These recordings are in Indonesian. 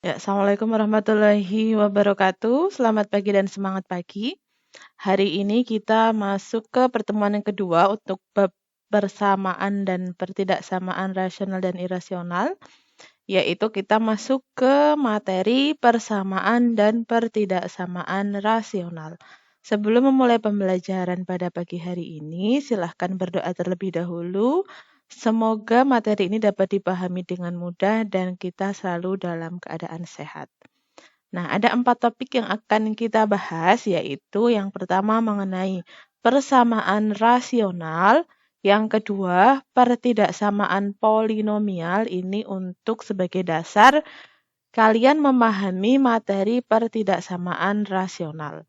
Ya, Assalamualaikum warahmatullahi wabarakatuh. Selamat pagi dan semangat pagi. Hari ini kita masuk ke pertemuan yang kedua untuk bab persamaan dan pertidaksamaan rasional dan irasional, yaitu kita masuk ke materi persamaan dan pertidaksamaan rasional. Sebelum memulai pembelajaran pada pagi hari ini, silahkan berdoa terlebih dahulu. Semoga materi ini dapat dipahami dengan mudah dan kita selalu dalam keadaan sehat. Nah, ada 4 topik yang akan kita bahas, yaitu yang pertama mengenai persamaan rasional, yang kedua pertidaksamaan polinomial, ini untuk sebagai dasar kalian memahami materi pertidaksamaan rasional.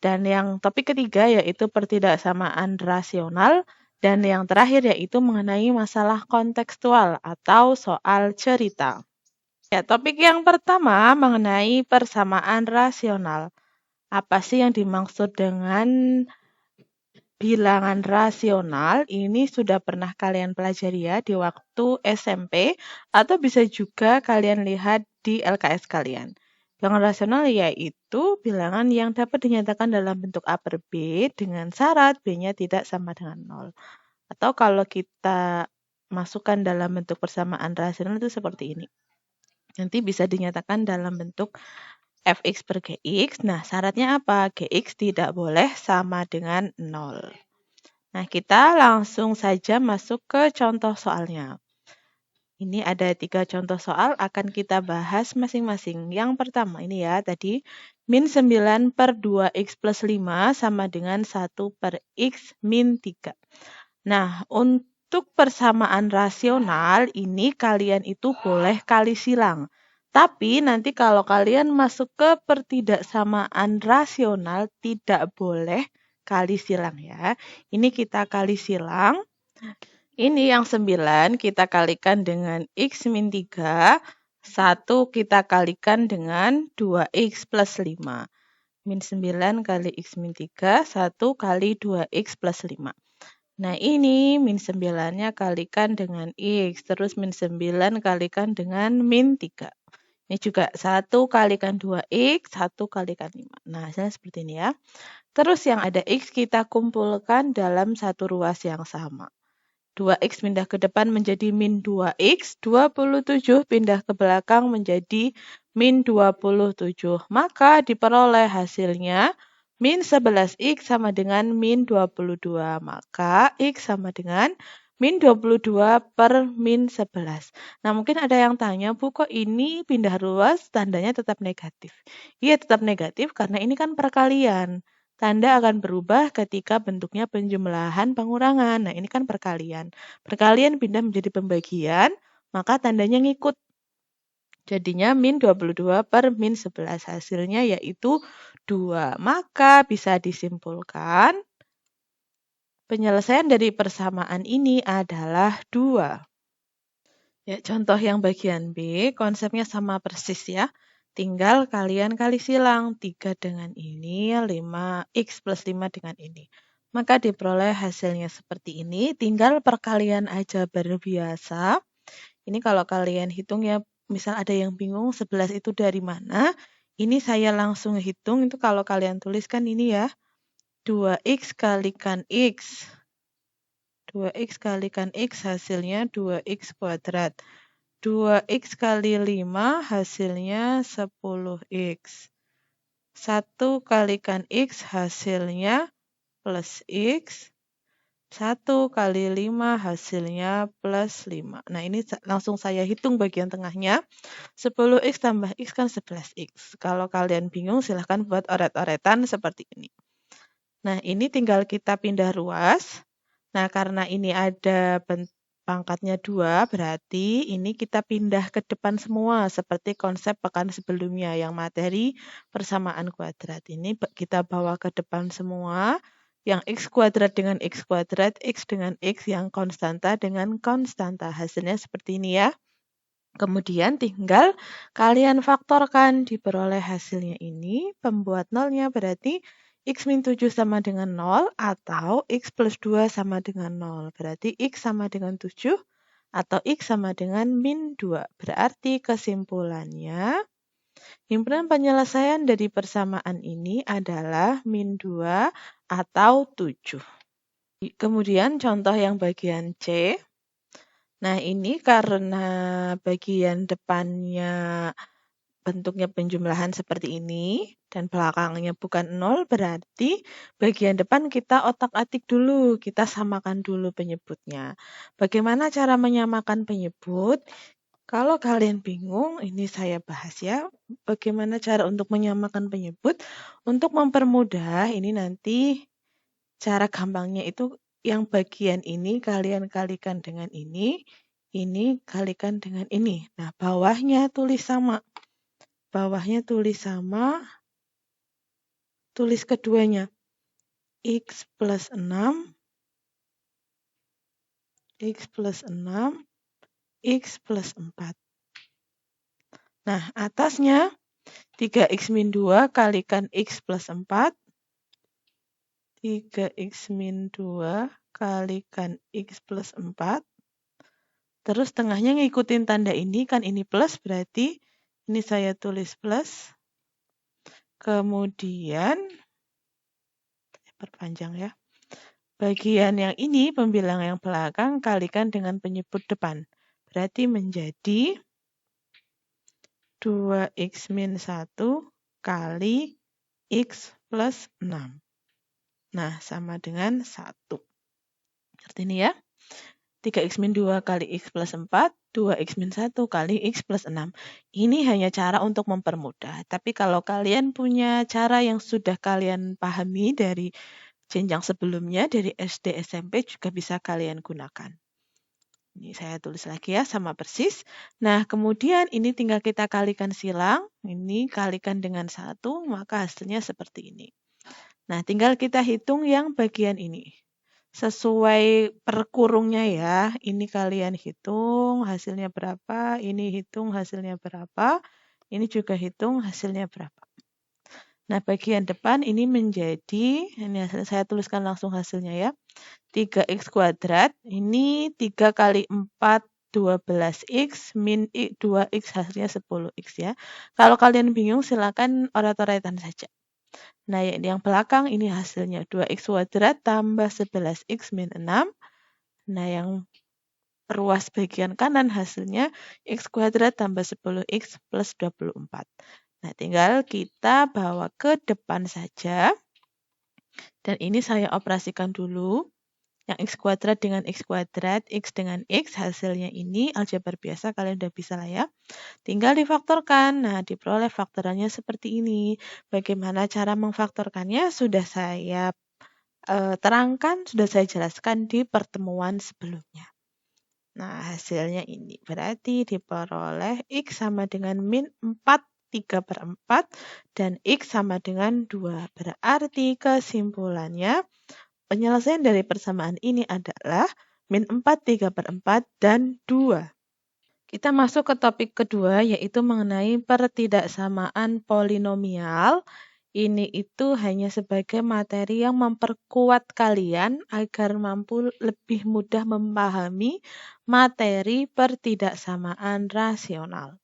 Dan yang topik ketiga yaitu pertidaksamaan rasional, dan yang terakhir yaitu mengenai masalah kontekstual atau soal cerita. Ya, topik yang pertama mengenai persamaan rasional. Apa sih yang dimaksud dengan bilangan rasional? Ini sudah pernah kalian pelajari ya di waktu SMP atau bisa juga kalian lihat di LKS kalian. Bilangan rasional yaitu bilangan yang dapat dinyatakan dalam bentuk A per B dengan syarat B-nya tidak sama dengan 0. Atau kalau kita masukkan dalam bentuk persamaan rasional itu seperti ini. Nanti bisa dinyatakan dalam bentuk fx per gx. Nah, syaratnya apa? Gx tidak boleh sama dengan 0. Nah, kita langsung saja masuk ke contoh soalnya. Ini ada 3 contoh soal, akan kita bahas masing-masing. Yang pertama ini ya, tadi min 9 per 2x plus 5 sama dengan 1 per x min 3. Nah, untuk persamaan rasional ini kalian itu boleh kali silang. Tapi nanti kalau kalian masuk ke pertidaksamaan rasional tidak boleh kali silang ya. Ini kita kali silang. Ini yang 9 kita kalikan dengan x min 3. 1 kita kalikan dengan 2x plus 5. Min 9 kali x min 3, 1 kali 2x plus 5. Nah, ini min 9-nya kalikan dengan x, terus min 9 kalikan dengan min 3. Ini juga 1 kalikan 2x, 1 kalikan 5. Nah, hasilnya seperti ini ya. Terus yang ada x kita kumpulkan dalam satu ruas yang sama. 2x pindah ke depan menjadi min 2x, 27 pindah ke belakang menjadi min 27. Maka diperoleh hasilnya min 11x sama dengan min 22. Maka x sama dengan min 22 per min 11. Nah, mungkin ada yang tanya, Bu, kok ini pindah ruas tandanya tetap negatif? Iya, tetap negatif karena ini kan perkalian. Tanda akan berubah ketika bentuknya penjumlahan pengurangan. Nah, ini kan perkalian. Perkalian pindah menjadi pembagian, maka tandanya ngikut. Jadinya min 22 per min 11. Hasilnya yaitu 2. Maka bisa disimpulkan penyelesaian dari persamaan ini adalah 2. Ya, contoh yang bagian B, konsepnya sama persis ya. Tinggal kalian kali silang 3 dengan ini, 5x plus 5 dengan ini. Maka diperoleh hasilnya seperti ini, tinggal perkalian aja berbiasa. Ini kalau kalian hitung ya, misal ada yang bingung 11 itu dari mana, ini saya langsung hitung, itu kalau kalian tuliskan ini ya, 2x kalikan x. 2x kalikan x hasilnya 2x kuadrat. 2x kali 5 hasilnya 10x. 1 kalikan x hasilnya plus x. 1 kali 5 hasilnya plus 5. Nah, ini langsung saya hitung bagian tengahnya. 10x tambah x kan 11x. Kalau kalian bingung silahkan buat oret-oretan seperti ini. Nah, ini tinggal kita pindah ruas. Nah, karena ini ada pangkatnya 2, berarti ini kita pindah ke depan semua, seperti konsep pekan sebelumnya yang materi persamaan kuadrat. Ini kita bawa ke depan semua, yang x kuadrat dengan x kuadrat, x dengan x yang konstanta dengan konstanta. Hasilnya seperti ini ya. Kemudian tinggal kalian faktorkan, diperoleh hasilnya ini, pembuat nolnya berarti x min 7 sama dengan 0 atau x plus 2 sama dengan 0. Berarti x sama dengan 7 atau x sama dengan min 2. Berarti kesimpulannya Himpunan penyelesaian dari persamaan ini adalah min 2 atau 7. Kemudian contoh yang bagian C. Nah, ini karena bagian depannya bentuknya penjumlahan seperti ini dan belakangnya bukan 0, berarti bagian depan kita otak-atik dulu, kita samakan dulu penyebutnya. Bagaimana cara menyamakan penyebut? Kalau kalian bingung, ini saya bahas ya, bagaimana cara untuk menyamakan penyebut. Untuk mempermudah, ini nanti cara gampangnya itu yang bagian ini kalian kalikan dengan ini kalikan dengan ini. Nah, bawahnya tulis sama. Bawahnya tulis sama, tulis keduanya. X plus 6, X plus 6, X plus 4. Nah, atasnya 3X min 2 kalikan X plus 4. 3X min 2 kalikan X plus 4. Terus tengahnya ngikutin tanda ini, kan ini plus, berarti ini saya tulis plus. Kemudian, perpanjang ya. Bagian yang ini, pembilang yang belakang, kalikan dengan penyebut depan. Berarti menjadi 2X min 1 kali X plus 6. Nah, sama dengan 1. Seperti ini ya. 3X min 2 kali X plus 4, 2X min 1 kali X plus 6. Ini hanya cara untuk mempermudah. Tapi kalau kalian punya cara yang sudah kalian pahami dari jenjang sebelumnya, dari SD, SMP juga bisa kalian gunakan. Ini saya tulis lagi ya, sama persis. Nah, kemudian ini tinggal kita kalikan silang. Ini kalikan dengan 1, maka hasilnya seperti ini. Nah, tinggal kita hitung yang bagian ini. Sesuai per kurungnya ya. Ini kalian hitung hasilnya berapa, ini hitung hasilnya berapa, ini juga hitung hasilnya berapa. Nah, bagian depan ini menjadi, ini saya tuliskan langsung hasilnya ya. 3X kuadrat, ini 3 kali 4, 12X, min 2X hasilnya 10X ya. Kalau kalian bingung silakan oret-oretan saja. Nah, yang belakang ini hasilnya 2X kuadrat tambah 11X min 6. Nah, yang ruas bagian kanan hasilnya X kuadrat tambah 10X plus 24. Nah, tinggal kita bawa ke depan saja. Dan ini saya operasikan dulu. Yang X kuadrat dengan X kuadrat, X dengan X, hasilnya ini aljabar biasa, kalian udah bisa lah ya. Tinggal difaktorkan. Nah, diperoleh faktorannya seperti ini. Bagaimana cara memfaktorkannya sudah saya terangkan, sudah saya jelaskan di pertemuan sebelumnya. Nah, hasilnya ini. Berarti diperoleh X sama dengan min 4, 3/4, dan X sama dengan 2. Berarti kesimpulannya, penyelesaian dari persamaan ini adalah min 4, 3/4, dan 2. Kita masuk ke topik kedua, yaitu mengenai pertidaksamaan polinomial. Ini itu hanya sebagai materi yang memperkuat kalian agar mampu lebih mudah memahami materi pertidaksamaan rasional.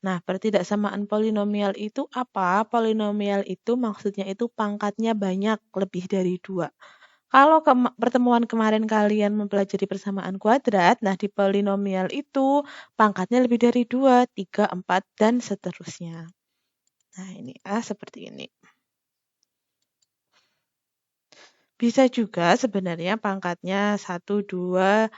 Nah, pertidaksamaan polinomial itu apa? Polinomial itu maksudnya itu pangkatnya banyak, lebih dari 2. Kalau pertemuan kemarin kalian mempelajari persamaan kuadrat, nah di polinomial itu pangkatnya lebih dari 2, 3, 4, dan seterusnya. Nah, ini seperti ini. Bisa juga sebenarnya pangkatnya 1, 2,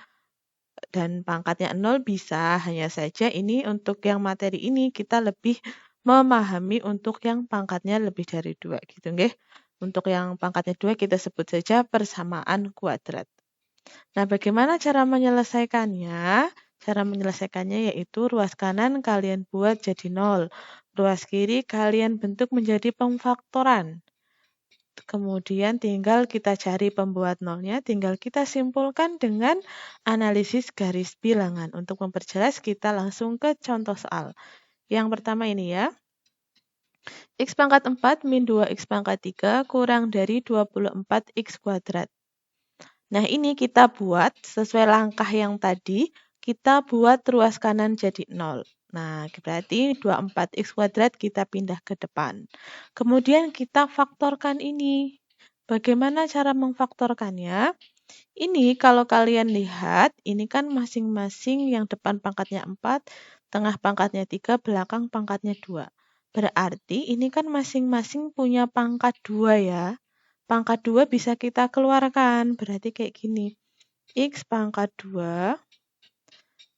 dan pangkatnya 0 bisa. Hanya saja ini untuk yang materi ini kita lebih memahami untuk yang pangkatnya lebih dari 2. Gitu nggih. Untuk yang pangkatnya 2 kita sebut saja persamaan kuadrat. Nah, bagaimana cara menyelesaikannya? Cara menyelesaikannya yaitu ruas kanan kalian buat jadi 0. Ruas kiri kalian bentuk menjadi pemfaktoran. Kemudian tinggal kita cari pembuat nolnya, tinggal kita simpulkan dengan analisis garis bilangan. Untuk memperjelas kita langsung ke contoh soal. Yang pertama ini ya. X pangkat 4 min 2X pangkat 3 kurang dari 24X kuadrat. Nah, ini kita buat sesuai langkah yang tadi, kita buat ruas kanan jadi 0. Nah, berarti 24x kuadrat kita pindah ke depan. Kemudian kita faktorkan ini. Bagaimana cara memfaktorkannya? Ini kalau kalian lihat, ini kan masing-masing yang depan pangkatnya 4, tengah pangkatnya 3, belakang pangkatnya 2. Berarti ini kan masing-masing punya pangkat 2 ya. Pangkat 2 bisa kita keluarkan, berarti kayak gini. X pangkat 2,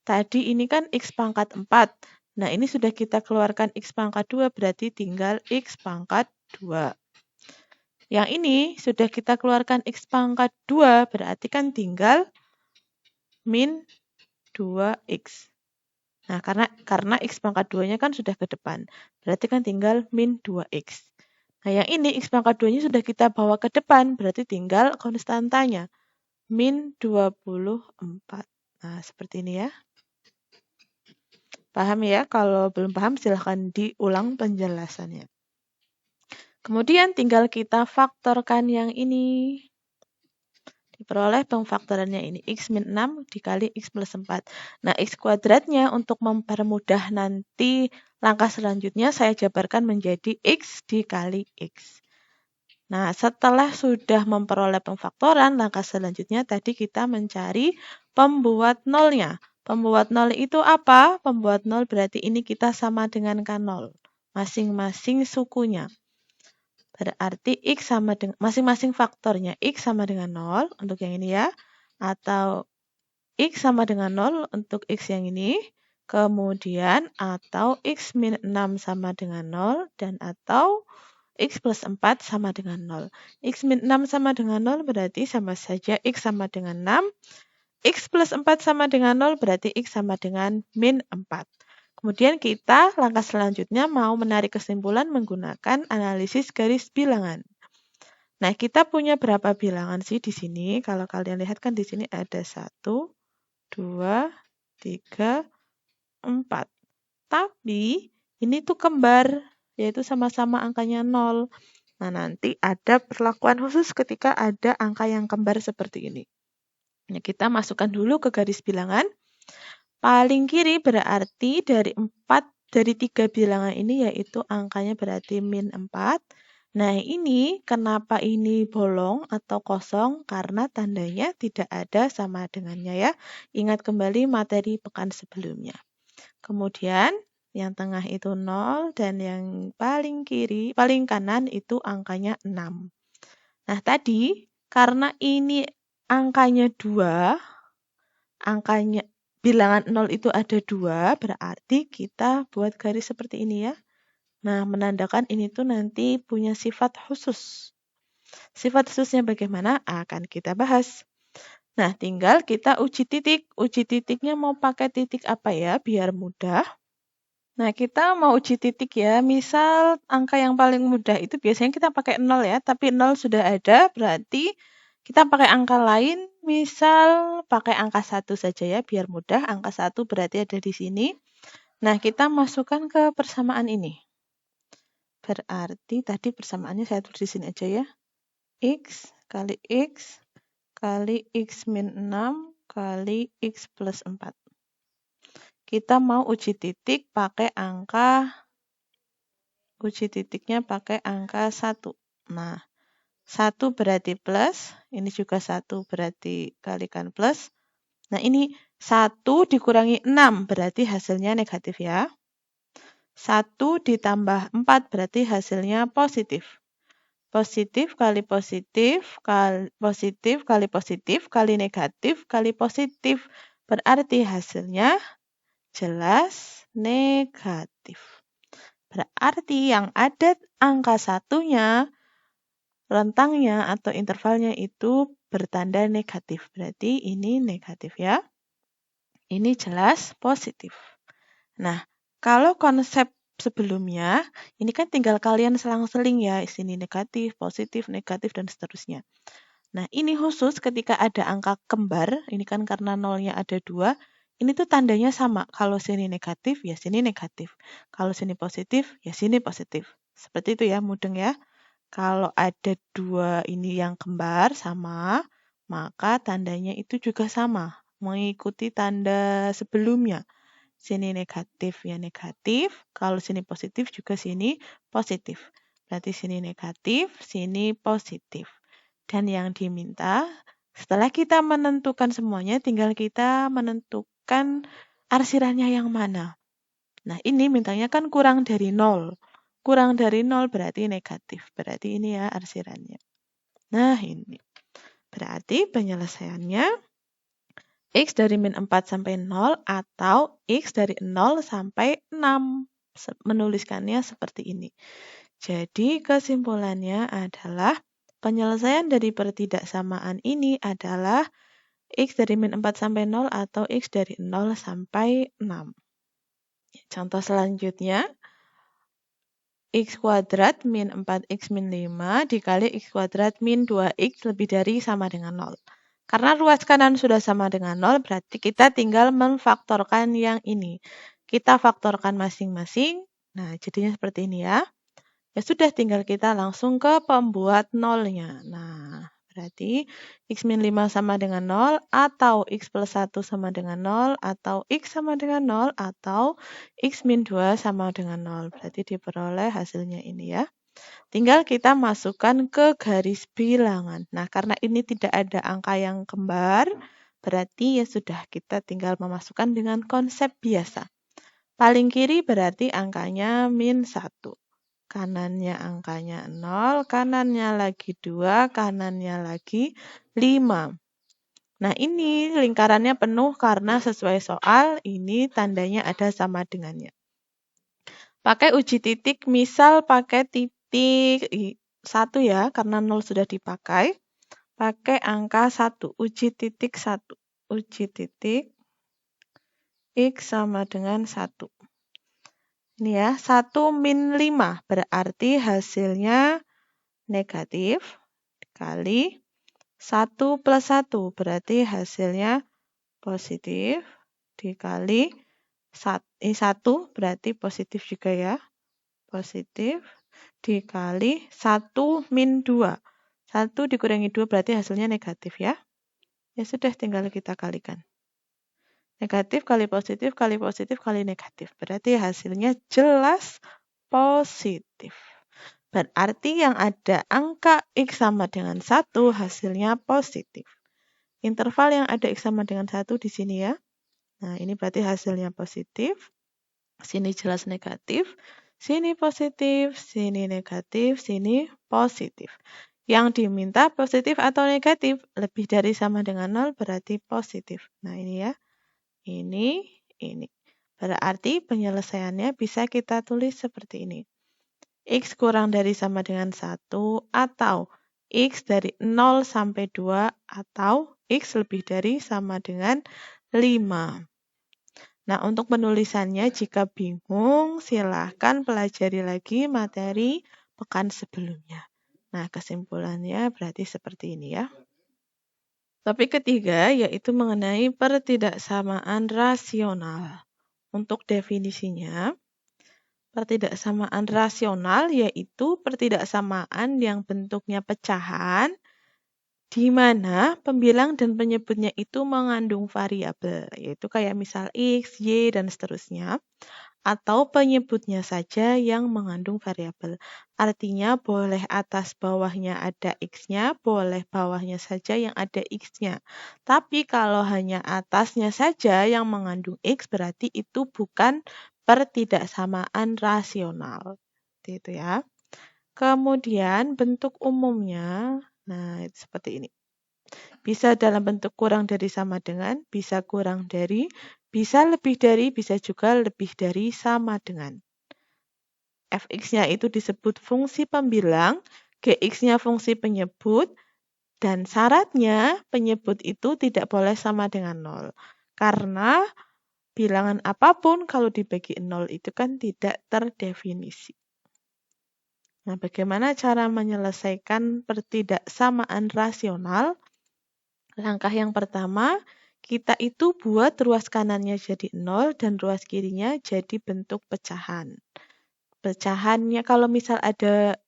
tadi ini kan X pangkat 4. Nah, ini sudah kita keluarkan X pangkat 2, berarti tinggal X pangkat 2. Yang ini sudah kita keluarkan X pangkat 2, berarti kan tinggal min 2X. Nah, karena X pangkat 2-nya kan sudah ke depan. Berarti kan tinggal min 2X. Nah, yang ini X pangkat 2-nya sudah kita bawa ke depan. Berarti tinggal konstantanya. Min 24. Nah, seperti ini ya. Paham ya? Kalau belum paham silahkan diulang penjelasannya. Kemudian tinggal kita faktorkan yang ini. Diperoleh pengfaktorannya ini x min 6 dikali x plus 4. Nah, x kuadratnya untuk mempermudah nanti langkah selanjutnya saya jabarkan menjadi x dikali x. Nah, setelah sudah memperoleh pengfaktoran, langkah selanjutnya tadi kita mencari pembuat nolnya. Pembuat nol itu apa? Pembuat nol berarti ini kita sama dengan K0. Masing-masing sukunya. Berarti X sama dengan masing-masing faktornya. X sama dengan 0 untuk yang ini ya. Atau X sama dengan 0 untuk X yang ini. Kemudian atau X min 6 sama dengan 0. Dan atau X plus 4 sama dengan 0. X min 6 sama dengan 0 berarti sama saja X sama dengan 6. X plus 4 sama dengan 0 berarti X sama dengan min 4. Kemudian kita langkah selanjutnya mau menarik kesimpulan menggunakan analisis garis bilangan. Nah, kita punya berapa bilangan sih di sini? Kalau kalian lihat kan di sini ada 1, 2, 3, 4. Tapi ini tuh kembar, yaitu sama-sama angkanya 0. Nah, nanti ada perlakuan khusus ketika ada angka yang kembar seperti ini. Nah, kita masukkan dulu ke garis bilangan. Paling kiri berarti dari 3 bilangan ini yaitu angkanya berarti min 4. Nah, ini kenapa ini bolong atau kosong? Karena tandanya tidak ada sama dengannya ya. Ingat kembali materi pekan sebelumnya. Kemudian yang tengah itu 0 dan yang paling kanan itu angkanya 6. Nah, tadi karena ini angkanya 2, angkanya bilangan 0 itu ada 2, berarti kita buat garis seperti ini ya. Nah, menandakan ini tuh nanti punya sifat khusus. Sifat khususnya bagaimana? Akan kita bahas. Nah, tinggal kita uji titik. Uji titiknya mau pakai titik apa ya, biar mudah. Nah, kita mau uji titik ya. Misal angka yang paling mudah itu biasanya kita pakai 0 ya, tapi 0 sudah ada, berarti kita pakai angka lain, misal pakai angka 1 saja ya, biar mudah. Angka 1 berarti ada di sini. Nah, kita masukkan ke persamaan ini. Berarti tadi persamaannya saya tulis di sini aja ya. X kali X kali X min 6 kali X plus 4. Kita mau uji titik pakai uji titiknya pakai angka 1. Nah, 1 berarti plus, ini juga 1 berarti kalikan plus. Nah, ini 1 dikurangi 6 berarti hasilnya negatif ya. 1 ditambah 4 berarti hasilnya positif. Positif kali positif kali positif kali negatif kali positif. Berarti hasilnya jelas negatif. Berarti yang ada angka satunya, rentangnya atau intervalnya itu bertanda negatif. Berarti ini negatif ya. Ini jelas positif. Nah, kalau konsep sebelumnya, ini kan tinggal kalian selang-seling ya, sini negatif, negatif, dan seterusnya. Nah, ini khusus ketika ada angka kembar, ini kan karena nolnya ada 2, ini tuh tandanya sama. Kalau sini negatif, ya sini negatif. Kalau sini positif, ya sini positif. Seperti itu ya, mudeng ya. Kalau ada 2 ini yang kembar sama, maka tandanya itu juga sama, mengikuti tanda sebelumnya. Sini negatif ya negatif. Kalau sini positif juga sini positif. Berarti sini negatif, sini positif. Dan yang diminta, setelah kita menentukan semuanya, tinggal kita menentukan arsirannya yang mana. Nah, ini mintanya kan kurang dari 0. Kurang dari 0 berarti negatif. Berarti ini ya arsirannya. Nah, ini. Berarti penyelesaiannya X dari min 4 sampai 0 atau X dari 0 sampai 6. Menuliskannya seperti ini. Jadi kesimpulannya adalah penyelesaian dari pertidaksamaan ini adalah X dari min 4 sampai 0 atau X dari 0 sampai 6. Contoh selanjutnya, X kuadrat min 4X min 5 dikali X kuadrat min 2X lebih dari sama dengan 0. Karena ruas kanan sudah sama dengan 0, berarti kita tinggal memfaktorkan yang ini. Kita faktorkan masing-masing. Nah, jadinya seperti ini ya. Ya sudah, tinggal kita langsung ke pembuat nolnya. Nah, berarti X min 5 sama dengan 0, atau X plus 1 sama dengan 0, atau X sama dengan 0, atau X min 2 sama dengan 0. Berarti diperoleh hasilnya ini ya. Tinggal kita masukkan ke garis bilangan. Nah, karena ini tidak ada angka yang kembar, berarti ya sudah kita tinggal memasukkan dengan konsep biasa. Paling kiri berarti angkanya min 1. Kanannya angkanya 0, kanannya lagi 2, kanannya lagi 5. Nah, ini lingkarannya penuh karena sesuai soal, ini tandanya ada sama dengannya. Pakai uji titik, misal pakai titik 1 ya, karena 0 sudah dipakai. Pakai angka 1, uji titik 1. Uji titik X sama dengan 1. Ini ya, 1 min 5 berarti hasilnya negatif. Kali 1 plus 1 berarti hasilnya positif. Dikali 1 berarti positif juga ya. Positif dikali 1 min 2. 1 dikurangi 2 berarti hasilnya negatif ya. Ya sudah, tinggal kita kalikan. Negatif kali positif kali negatif. Berarti hasilnya jelas positif. Berarti yang ada angka X sama dengan 1 hasilnya positif. Interval yang ada X sama dengan 1 di sini ya. Nah, ini berarti hasilnya positif. Sini jelas negatif. Sini positif, sini negatif, sini positif. Yang diminta positif atau negatif, lebih dari sama dengan 0 berarti positif. Nah, ini ya. Ini. Berarti penyelesaiannya bisa kita tulis seperti ini. X kurang dari sama dengan 1 atau X dari 0 sampai 2 atau X lebih dari sama dengan 5. Nah, untuk penulisannya jika bingung, silahkan pelajari lagi materi pekan sebelumnya. Nah, kesimpulannya berarti seperti ini ya. Topik ketiga yaitu mengenai pertidaksamaan rasional. Untuk definisinya, pertidaksamaan rasional yaitu pertidaksamaan yang bentuknya pecahan di mana pembilang dan penyebutnya itu mengandung variabel, yaitu kayak misal X, Y, dan seterusnya, atau penyebutnya saja yang mengandung variabel. Artinya boleh atas bawahnya ada X-nya, boleh bawahnya saja yang ada X-nya. Tapi kalau hanya atasnya saja yang mengandung X, berarti itu bukan pertidaksamaan rasional. Itu ya. Kemudian bentuk umumnya, nah itu seperti ini. Bisa dalam bentuk kurang dari sama dengan, bisa kurang dari, bisa lebih dari, bisa juga lebih dari sama dengan. Fx-nya itu disebut fungsi pembilang, Gx-nya fungsi penyebut, dan syaratnya penyebut itu tidak boleh sama dengan 0. Karena bilangan apapun kalau dibagi 0 itu kan tidak terdefinisi. Nah, bagaimana cara menyelesaikan pertidaksamaan rasional? Langkah yang pertama, kita itu buat ruas kanannya jadi 0 dan ruas kirinya jadi bentuk pecahan. Pecahannya kalau misal ada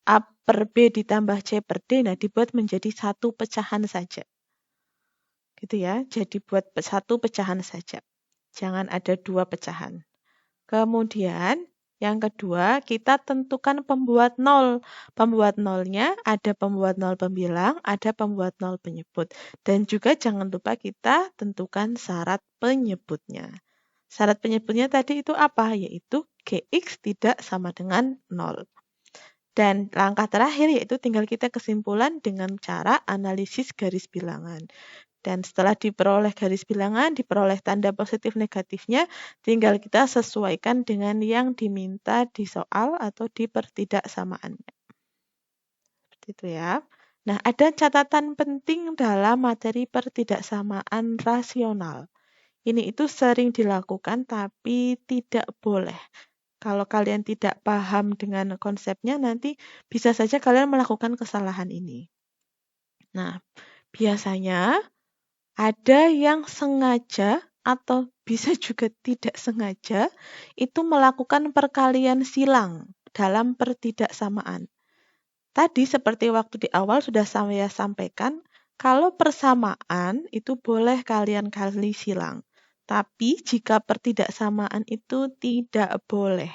A per B ditambah C per D, nah dibuat menjadi satu pecahan saja. Gitu ya, jadi buat satu pecahan saja. Jangan ada dua pecahan. Kemudian yang kedua, kita tentukan pembuat nol. Pembuat nolnya ada pembuat nol pembilang, ada pembuat nol penyebut. Dan juga jangan lupa kita tentukan syarat penyebutnya. Syarat penyebutnya tadi itu apa? Yaitu Gx tidak sama dengan 0. Dan langkah terakhir yaitu tinggal kita kesimpulan dengan cara analisis garis bilangan. Dan setelah diperoleh garis bilangan, diperoleh tanda positif negatifnya, tinggal kita sesuaikan dengan yang diminta di soal atau di pertidaksamaannya. Seperti itu ya. Nah, ada catatan penting dalam materi pertidaksamaan rasional. Ini itu sering dilakukan tapi tidak boleh. Kalau kalian tidak paham dengan konsepnya, nanti bisa saja kalian melakukan kesalahan ini. Nah, biasanya ada yang sengaja atau bisa juga tidak sengaja itu melakukan perkalian silang dalam pertidaksamaan. Tadi seperti waktu di awal sudah saya sampaikan, kalau persamaan itu boleh kalian kali silang. Tapi jika pertidaksamaan itu tidak boleh.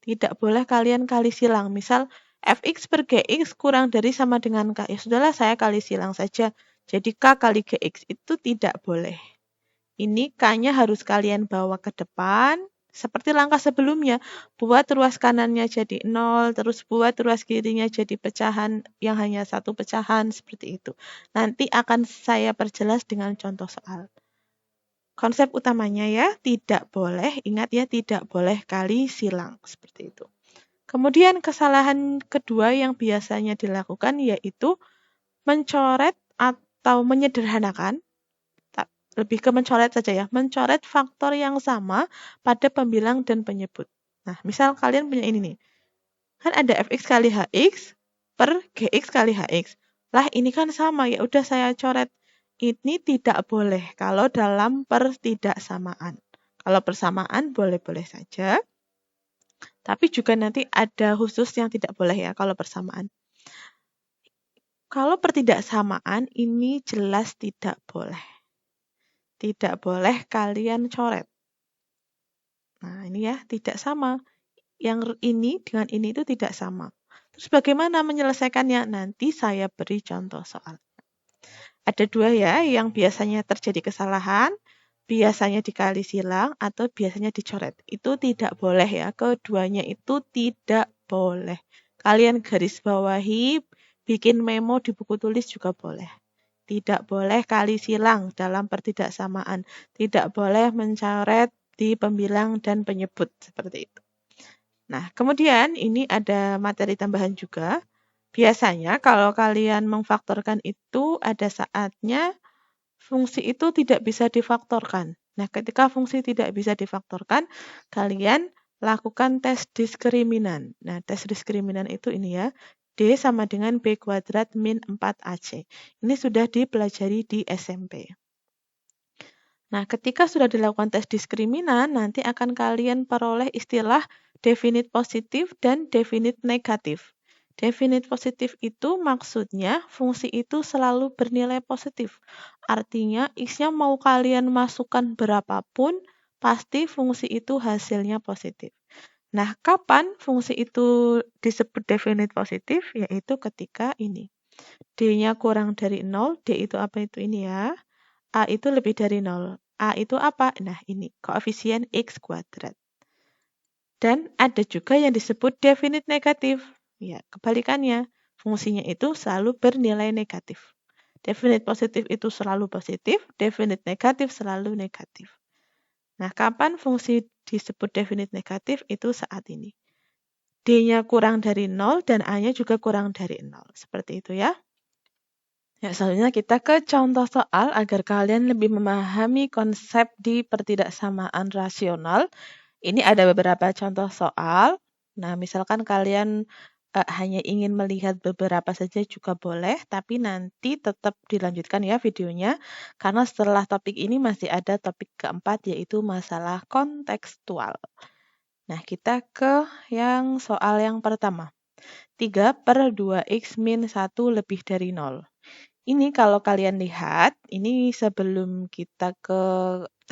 Tidak boleh kalian kali silang. Misal fx per gx kurang dari sama dengan k. Ya sudahlah saya kali silang saja. Jadi K kali GX itu tidak boleh. Ini K-nya harus kalian bawa ke depan. Seperti langkah sebelumnya. Buat ruas kanannya jadi 0. Terus buat ruas kirinya jadi pecahan yang hanya satu pecahan. Seperti itu. Nanti akan saya perjelas dengan contoh soal. Konsep utamanya ya, tidak boleh. Ingat ya, tidak boleh kali silang. Seperti itu. Kemudian kesalahan kedua yang biasanya dilakukan yaitu mencoret atau menyederhanakan, lebih ke mencoret saja ya, mencoret faktor yang sama pada pembilang dan penyebut. Nah, misal kalian punya ini nih, kan ada fx kali hx per gx kali hx. Lah ini kan sama, ya udah saya coret. Ini tidak boleh kalau dalam pertidaksamaan. Kalau persamaan boleh-boleh saja, tapi juga nanti ada khusus yang tidak boleh ya kalau persamaan. Kalau pertidaksamaan ini jelas tidak boleh. Tidak boleh kalian coret. Nah, ini ya, tidak sama. Yang ini dengan ini itu tidak sama. Terus bagaimana menyelesaikannya? Nanti saya beri contoh soal. Ada dua ya, yang biasanya terjadi kesalahan, biasanya dikali silang, atau biasanya dicoret. Itu tidak boleh ya, keduanya itu tidak boleh. Kalian garis bawahi, bikin memo di buku tulis juga boleh. Tidak boleh kali silang dalam pertidaksamaan. Tidak boleh mencoret di pembilang dan penyebut. Seperti itu. Nah, kemudian ini ada materi tambahan juga. Biasanya kalau kalian memfaktorkan itu ada saatnya fungsi itu tidak bisa difaktorkan. Nah, ketika fungsi tidak bisa difaktorkan, kalian lakukan tes diskriminan. Nah, tes diskriminan itu ini ya. D sama dengan B kuadrat min 4AC. Ini sudah dipelajari di SMP. Nah, ketika sudah dilakukan tes diskriminan, nanti akan kalian peroleh istilah definite positif dan definite negatif. Definite positif itu maksudnya fungsi itu selalu bernilai positif. Artinya, X-nya mau kalian masukkan berapapun, pasti fungsi itu hasilnya positif. Nah, kapan fungsi itu disebut definite positif? Yaitu ketika ini. D-nya kurang dari 0, D itu apa itu ini ya? A itu lebih dari 0. A itu apa? Nah, ini koefisien X kuadrat. Dan ada juga yang disebut definite negatif. Ya, kebalikannya. Fungsinya itu selalu bernilai negatif. Definite positif itu selalu positif, definite negatif selalu negatif. Nah, kapan fungsi disebut definite negatif? Itu saat ini. D-nya kurang dari 0 dan A-nya juga kurang dari 0. Seperti itu ya. Ya, selanjutnya kita ke contoh soal agar kalian lebih memahami konsep di pertidaksamaan rasional. Ini ada beberapa contoh soal. Nah, misalkan kalian hanya ingin melihat beberapa saja juga boleh, tapi nanti tetap dilanjutkan ya videonya, karena setelah topik ini masih ada topik keempat, yaitu masalah kontekstual. Nah, kita ke yang soal yang pertama. 3 per 2x min 1 lebih dari 0. Ini kalau kalian lihat, ini sebelum kita ke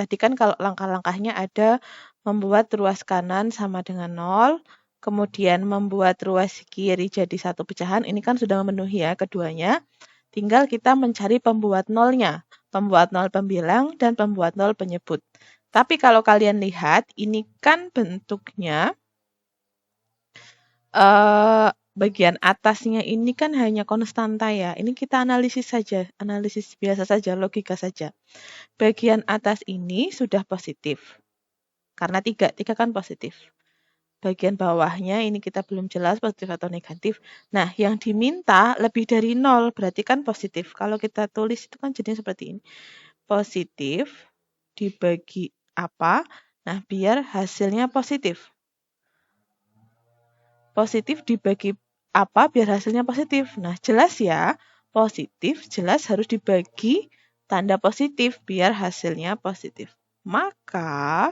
Tadi kan kalau langkah-langkahnya ada membuat ruas kanan sama dengan 0, kemudian membuat ruas kiri jadi satu pecahan, ini kan sudah memenuhi ya keduanya. Tinggal kita mencari pembuat nolnya, pembuat nol pembilang dan pembuat nol penyebut. Tapi kalau kalian lihat, ini kan bentuknya bagian atasnya ini kan hanya konstanta ya. Ini kita analisis saja, analisis biasa saja, logika saja. Bagian atas ini sudah positif. Karena 3 kan positif. Bagian bawahnya ini kita belum jelas positif atau negatif. Nah, yang diminta lebih dari 0, berarti kan positif. Kalau kita tulis itu kan jadinya seperti ini. Positif dibagi apa? Nah, biar hasilnya positif. Positif dibagi apa biar hasilnya positif? Nah, jelas ya, positif jelas harus dibagi tanda positif biar hasilnya positif. Maka,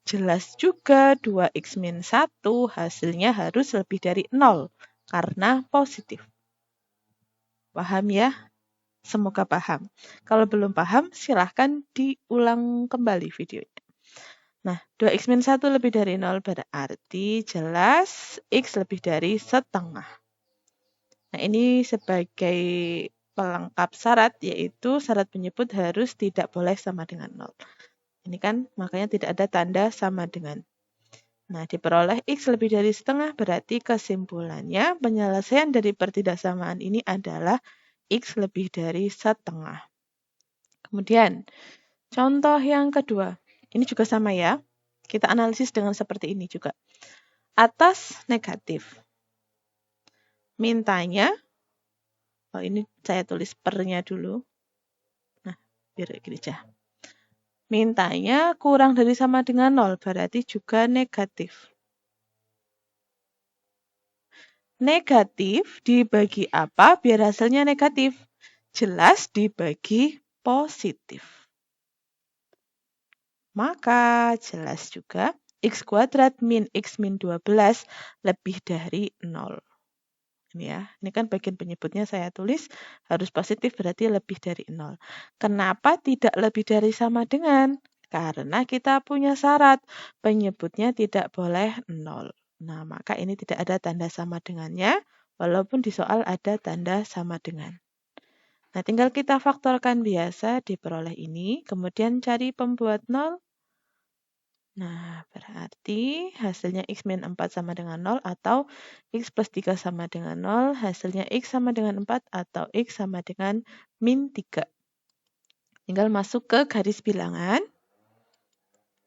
jelas juga 2x min 1 hasilnya harus lebih dari 0 karena positif. Paham ya? Semoga paham. Kalau belum paham, silahkan diulang kembali videonya. Nah, 2x min 1 lebih dari 0 berarti jelas x lebih dari setengah. Nah, ini sebagai pelengkap syarat, yaitu syarat penyebut harus tidak boleh sama dengan 0. Ini kan makanya tidak ada tanda sama dengan. Nah, diperoleh x lebih dari setengah berarti kesimpulannya penyelesaian dari pertidaksamaan ini adalah x lebih dari setengah. Kemudian, contoh yang kedua. Ini juga sama ya. Kita analisis dengan seperti ini juga. Atas negatif. Mintanya, ini saya tulis pernya dulu. Nah, biar gini aja. Mintanya kurang dari sama dengan 0, berarti juga negatif. Negatif dibagi apa biar hasilnya negatif? Jelas dibagi positif. Maka jelas juga x kuadrat min x min 12 lebih dari 0. Ini ya, ini kan bagian penyebutnya saya tulis harus positif berarti lebih dari 0. Kenapa tidak lebih dari sama dengan? Karena kita punya syarat penyebutnya tidak boleh 0. Nah, maka ini tidak ada tanda sama dengannya, walaupun di soal ada tanda sama dengan. Nah, tinggal kita faktorkan biasa diperoleh ini, kemudian cari pembuat 0. Nah, berarti hasilnya x min 4 sama dengan 0 atau x plus 3 sama dengan 0, hasilnya x sama dengan 4 atau x sama dengan min 3. Tinggal masuk ke garis bilangan.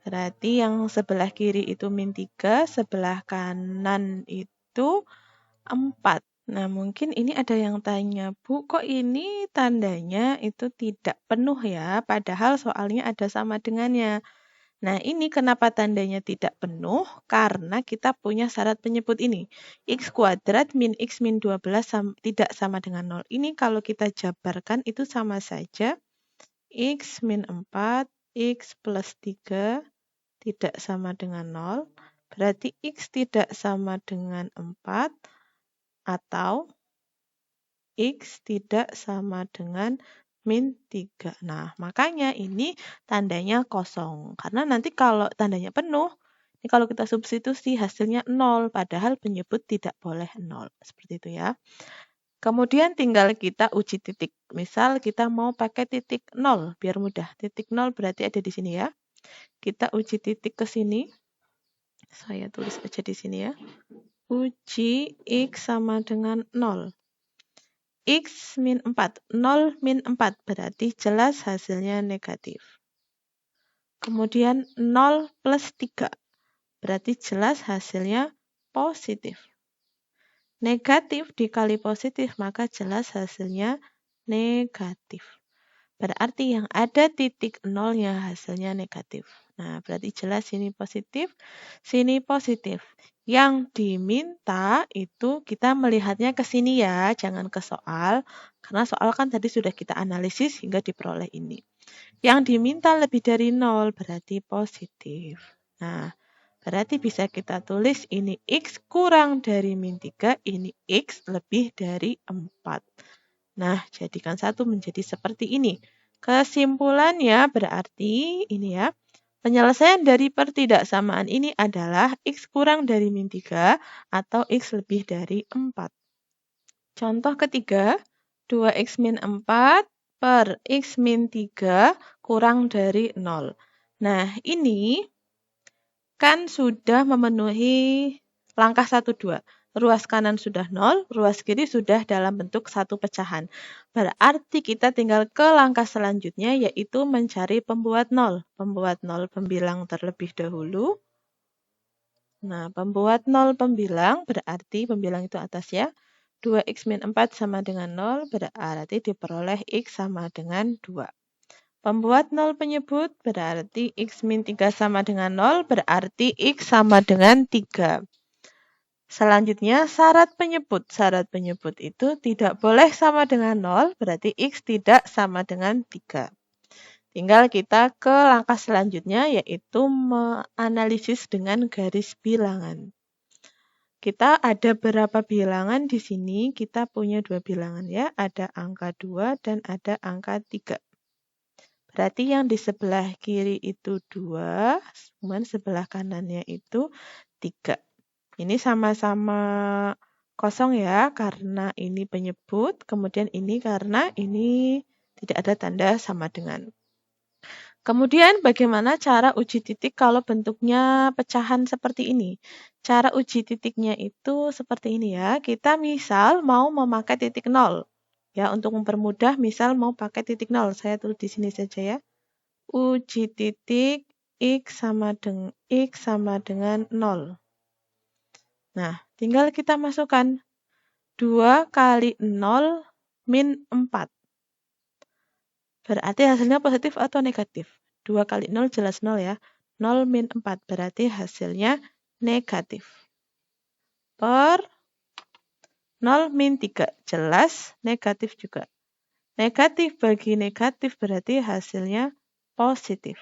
Berarti yang sebelah kiri itu min 3, sebelah kanan itu 4. Nah, mungkin ini ada yang tanya, Bu, kok ini tandanya itu tidak penuh ya, padahal soalnya ada sama dengannya. Nah, ini kenapa tandanya tidak penuh? Karena kita punya syarat penyebut ini. X kuadrat min x min 12 tidak sama dengan 0. Ini kalau kita jabarkan itu sama saja. X min 4, x plus 3 tidak sama dengan 0. Berarti x tidak sama dengan 4 atau x tidak sama dengan min 3. Nah, makanya ini tandanya kosong. Karena nanti kalau tandanya penuh, ini kalau kita substitusi hasilnya 0, padahal penyebut tidak boleh 0. Seperti itu ya. Kemudian tinggal kita uji titik. Misal kita mau pakai titik 0, biar mudah. Titik 0 berarti ada di sini ya. Kita uji titik ke sini. Saya tulis aja di sini ya. Uji x sama dengan 0. X min 4, 0 min 4 berarti jelas hasilnya negatif. Kemudian 0 plus 3 berarti jelas hasilnya positif. Negatif dikali positif maka jelas hasilnya negatif. Berarti yang ada titik 0-nya hasilnya negatif. Nah, berarti jelas sini positif, sini positif. Yang diminta itu kita melihatnya ke sini ya, jangan ke soal. Karena soal kan tadi sudah kita analisis hingga diperoleh ini. Yang diminta lebih dari 0 berarti positif. Nah, berarti bisa kita tulis ini x kurang dari min 3, ini x lebih dari 4. Nah, jadikan satu menjadi seperti ini. Kesimpulannya berarti ini ya, penyelesaian dari pertidaksamaan ini adalah X kurang dari min 3 atau X lebih dari 4. Contoh ketiga, 2X min 4 per X min 3 kurang dari 0. Nah, ini kan sudah memenuhi langkah 1, 2. Ruas kanan sudah 0, ruas kiri sudah dalam bentuk satu pecahan. Berarti kita tinggal ke langkah selanjutnya yaitu mencari pembuat 0. Pembuat 0 pembilang terlebih dahulu. Nah, pembuat 0 pembilang berarti pembilang itu atas ya. 2X min 4 sama dengan 0 berarti diperoleh X sama dengan 2. Pembuat 0 penyebut berarti X min 3 sama dengan 0 berarti X sama dengan 3. Selanjutnya syarat penyebut. Syarat penyebut itu tidak boleh sama dengan 0 berarti X tidak sama dengan 3. Tinggal kita ke langkah selanjutnya yaitu menganalisis dengan garis bilangan. Kita ada berapa bilangan di sini? Kita punya 2 bilangan ya. Ada angka 2 dan ada angka 3. Berarti yang di sebelah kiri itu 2, kemudian sebelah kanannya itu 3. Ini sama-sama kosong ya, karena ini penyebut, kemudian ini karena ini tidak ada tanda sama dengan. Kemudian bagaimana cara uji titik kalau bentuknya pecahan seperti ini? Cara uji titiknya itu seperti ini ya. Kita misal mau memakai titik 0. Ya, untuk mempermudah misal mau pakai titik 0. Saya tulis di sini saja ya. Uji titik X sama dengan 0. Nah, tinggal kita masukkan 2 kali 0 min 4. Berarti hasilnya positif atau negatif? 2 kali 0 jelas 0 ya. 0 min 4 berarti hasilnya negatif. Per 0 min 3 jelas negatif juga. Negatif bagi negatif berarti hasilnya positif.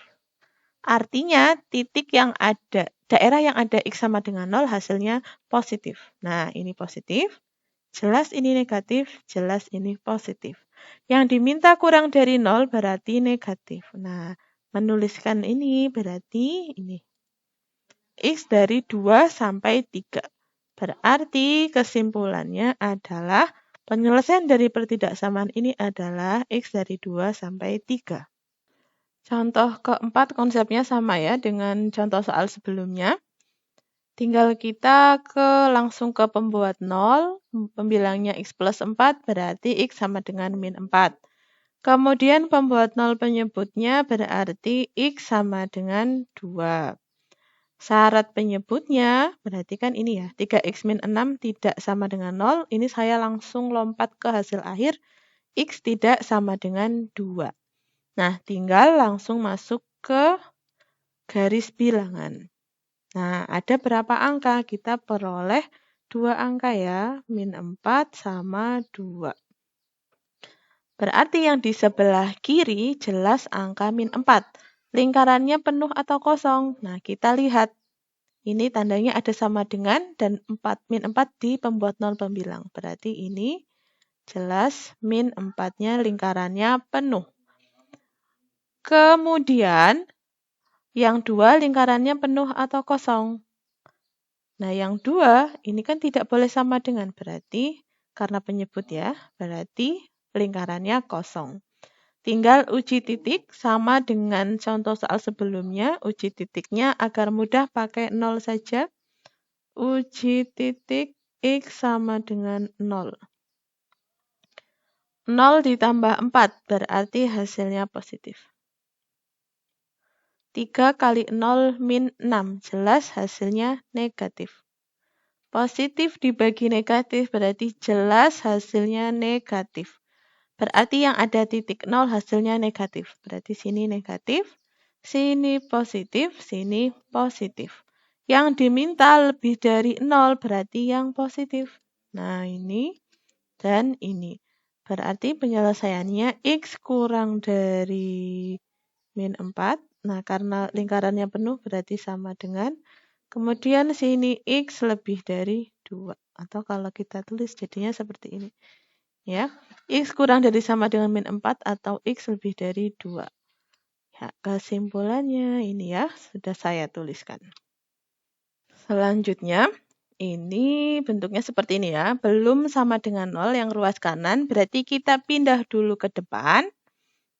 Artinya titik yang ada, daerah yang ada X sama dengan 0 hasilnya positif. Nah, ini positif. Jelas ini negatif, jelas ini positif. Yang diminta kurang dari 0 berarti negatif. Nah, menuliskan ini berarti ini. X dari 2 sampai 3. Berarti kesimpulannya adalah penyelesaian dari pertidaksamaan ini adalah X dari 2 sampai 3. Contoh keempat konsepnya sama ya dengan contoh soal sebelumnya. Tinggal kita langsung ke pembuat 0, pembilangnya X plus 4 berarti X sama dengan min 4. Kemudian pembuat 0 penyebutnya berarti X sama dengan 2. Syarat penyebutnya berarti kan ini ya, 3X min 6 tidak sama dengan 0. Ini saya langsung lompat ke hasil akhir, X tidak sama dengan 2. Nah, tinggal langsung masuk ke garis bilangan. Nah, ada berapa angka? Kita peroleh 2 angka ya, min 4 sama 2. Berarti yang di sebelah kiri jelas angka min 4. Lingkarannya penuh atau kosong? Nah, kita lihat. Ini tandanya ada sama dengan dan min 4 di pembuat 0 pembilang. Berarti ini jelas min 4-nya lingkarannya penuh. Kemudian, yang 2 lingkarannya penuh atau kosong. Nah, yang 2 ini kan tidak boleh sama dengan, berarti karena penyebut ya, berarti lingkarannya kosong. Tinggal uji titik sama dengan contoh soal sebelumnya, uji titiknya agar mudah pakai 0 saja. Uji titik X sama dengan 0. 0 ditambah 4 berarti hasilnya positif. 3 kali 0 min 6, jelas hasilnya negatif. Positif dibagi negatif berarti jelas hasilnya negatif. Berarti yang ada titik 0 hasilnya negatif. Berarti sini negatif, sini positif, sini positif. Yang diminta lebih dari 0 berarti yang positif. Nah, ini dan ini. Berarti penyelesaiannya X kurang dari min 4. Nah, karena lingkarannya penuh berarti sama dengan. Kemudian sini X lebih dari 2. Atau kalau kita tulis jadinya seperti ini. Ya, X kurang dari sama dengan min 4 atau X lebih dari 2. Ya, kesimpulannya ini ya, sudah saya tuliskan. Selanjutnya, ini bentuknya seperti ini ya. Belum sama dengan 0 yang ruas kanan, berarti kita pindah dulu ke depan.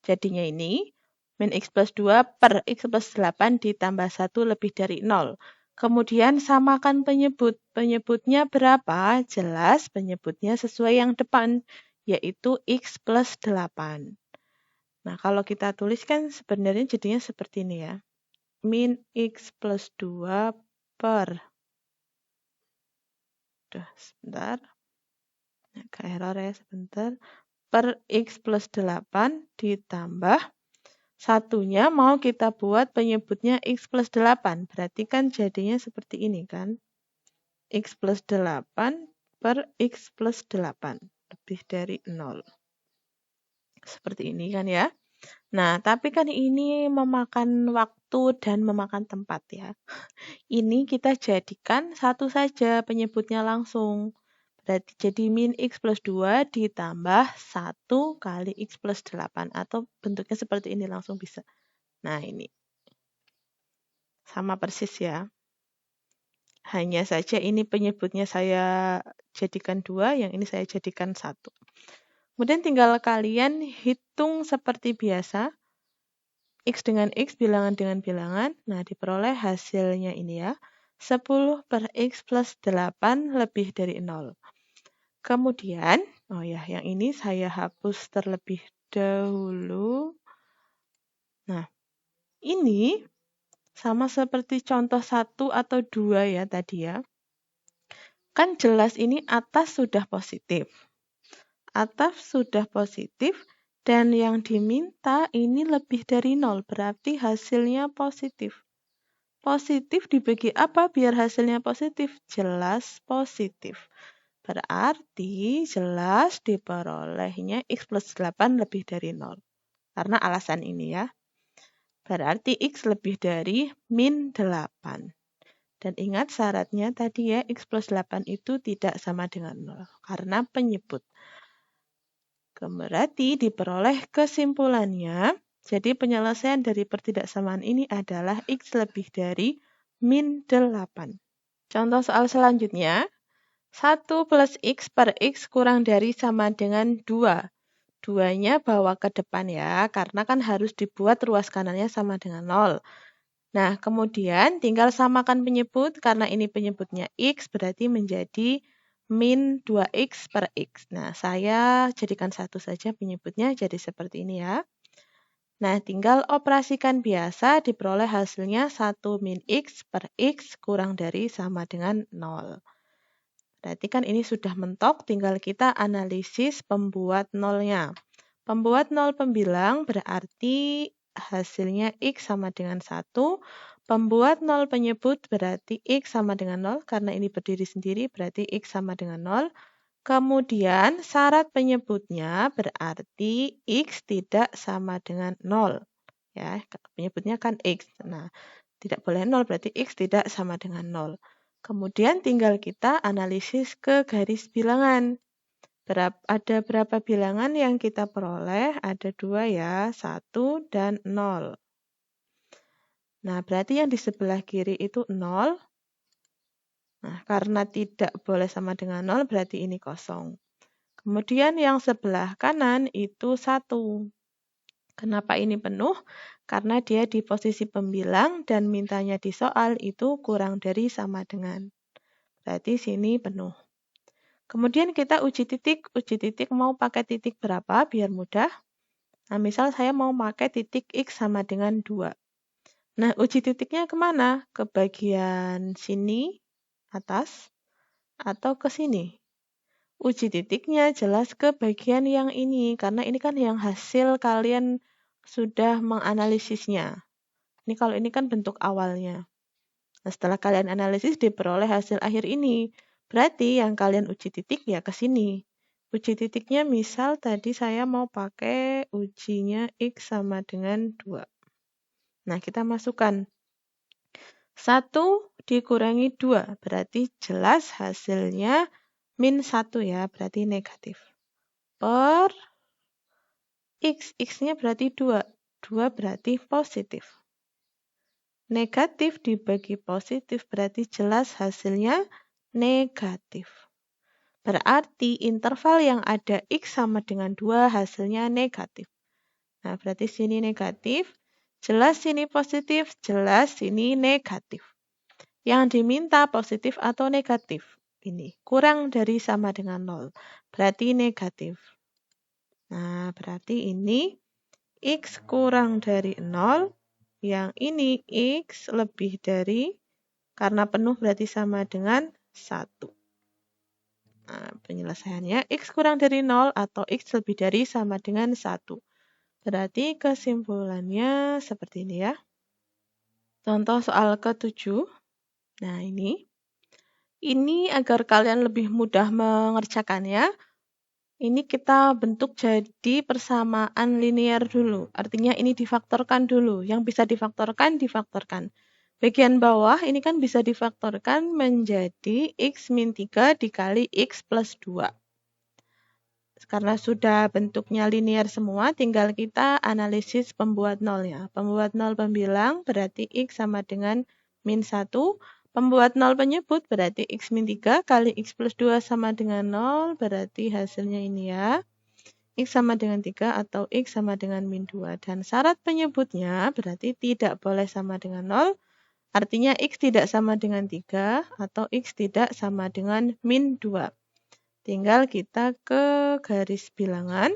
Jadinya ini, min X plus 2 per X plus 8 ditambah 1 lebih dari 0. Kemudian samakan penyebut. Penyebutnya berapa? Jelas penyebutnya sesuai yang depan, yaitu X plus 8. Nah, kalau kita tuliskan sebenarnya jadinya seperti ini ya. Min X plus 2 per, sebentar, agak error ya sebentar, per X plus 8 ditambah satunya mau kita buat penyebutnya X plus 8. Berarti kan jadinya seperti ini kan. X plus 8 per X plus 8. Lebih dari 0. Seperti ini kan ya. Nah, tapi kan ini memakan waktu dan memakan tempat ya. Ini kita jadikan satu saja penyebutnya langsung. Berarti jadi min X plus 2 ditambah 1 kali X plus 8. Atau bentuknya seperti ini langsung bisa. Nah, ini. Sama persis ya. Hanya saja ini penyebutnya saya jadikan 2, yang ini saya jadikan 1. Kemudian tinggal kalian hitung seperti biasa. X dengan X, bilangan dengan bilangan. Nah, diperoleh hasilnya ini ya. 10 per X plus 8 lebih dari 0. Kemudian, oh ya, yang ini saya hapus terlebih dahulu. Nah, ini sama seperti contoh 1 atau 2 ya tadi ya. Kan jelas ini atas sudah positif. Atas sudah positif dan yang diminta ini lebih dari 0. Berarti hasilnya positif. Positif dibagi apa biar hasilnya positif? Jelas positif. Berarti jelas diperolehnya X plus 8 lebih dari 0. Karena alasan ini ya. Berarti X lebih dari min 8. Dan ingat syaratnya tadi ya, X plus 8 itu tidak sama dengan 0. Karena penyebut. Berarti diperoleh kesimpulannya. Jadi penyelesaian dari pertidaksamaan ini adalah X lebih dari min 8. Contoh soal selanjutnya. 1 plus X per X kurang dari sama dengan 2. 2-nya bawa ke depan ya, karena kan harus dibuat ruas kanannya sama dengan 0. Nah, kemudian tinggal samakan penyebut, karena ini penyebutnya X, berarti menjadi min 2X per X. Nah, saya jadikan satu saja penyebutnya, jadi seperti ini ya. Nah, tinggal operasikan biasa, diperoleh hasilnya 1 min X per X kurang dari sama dengan 0. Berarti kan ini sudah mentok, tinggal kita analisis pembuat nolnya. Pembuat nol pembilang berarti hasilnya X sama dengan 1. Pembuat nol penyebut berarti X sama dengan 0. Karena ini berdiri sendiri berarti X sama dengan 0. Kemudian syarat penyebutnya berarti X tidak sama dengan 0. Ya, penyebutnya kan X. Nah, tidak boleh 0 berarti X tidak sama dengan 0. Kemudian tinggal kita analisis ke garis bilangan. Ada berapa bilangan yang kita peroleh? Ada 2 ya, 1 dan 0. Nah, berarti yang di sebelah kiri itu 0. Nah, karena tidak boleh sama dengan 0, berarti ini kosong. Kemudian yang sebelah kanan itu 1. Kenapa ini penuh? Karena dia di posisi pembilang dan mintanya di soal itu kurang dari sama dengan. Berarti sini penuh. Kemudian kita uji titik mau pakai titik berapa biar mudah. Nah, misal saya mau pakai titik X sama dengan 2. Nah, uji titiknya kemana? Ke bagian sini, atas, atau ke sini? Uji titiknya jelas ke bagian yang ini, karena ini kan yang hasil kalian sudah menganalisisnya. Ini kalau ini kan bentuk awalnya. Nah, setelah kalian analisis diperoleh hasil akhir ini. Berarti yang kalian uji titik ya ke sini. Uji titiknya misal tadi saya mau pakai ujinya X sama dengan 2. Nah, kita masukkan 1 dikurangi 2. Berarti jelas hasilnya min 1 ya, berarti negatif. per X. X-nya berarti 2. 2 berarti positif. Negatif dibagi positif berarti jelas hasilnya negatif. Berarti interval yang ada X sama dengan 2 hasilnya negatif. Nah, berarti sini negatif, jelas sini positif, jelas sini negatif. Yang diminta positif atau negatif? Ini kurang dari sama dengan 0, berarti negatif. Nah, berarti ini X kurang dari 0, yang ini X lebih dari, karena penuh berarti sama dengan 1. Nah, penyelesaiannya X kurang dari 0 atau X lebih dari sama dengan 1. Berarti kesimpulannya seperti ini ya. Contoh soal ke-7. Nah, ini agar kalian lebih mudah mengerjakannya, ini kita bentuk jadi persamaan linear dulu. Artinya ini difaktorkan dulu. Yang bisa difaktorkan, difaktorkan. Bagian bawah ini kan bisa difaktorkan menjadi X min 3 dikali X plus 2. Karena sudah bentuknya linear semua, tinggal kita analisis pembuat nolnya. Pembuat nol pembilang berarti X sama dengan min 1. Pembuat nol penyebut berarti X min 3 kali X plus 2 sama dengan 0. Berarti hasilnya ini ya. X sama dengan 3 atau X sama dengan min 2. Dan syarat penyebutnya berarti tidak boleh sama dengan 0. Artinya X tidak sama dengan 3 atau X tidak sama dengan min 2. Tinggal kita ke garis bilangan.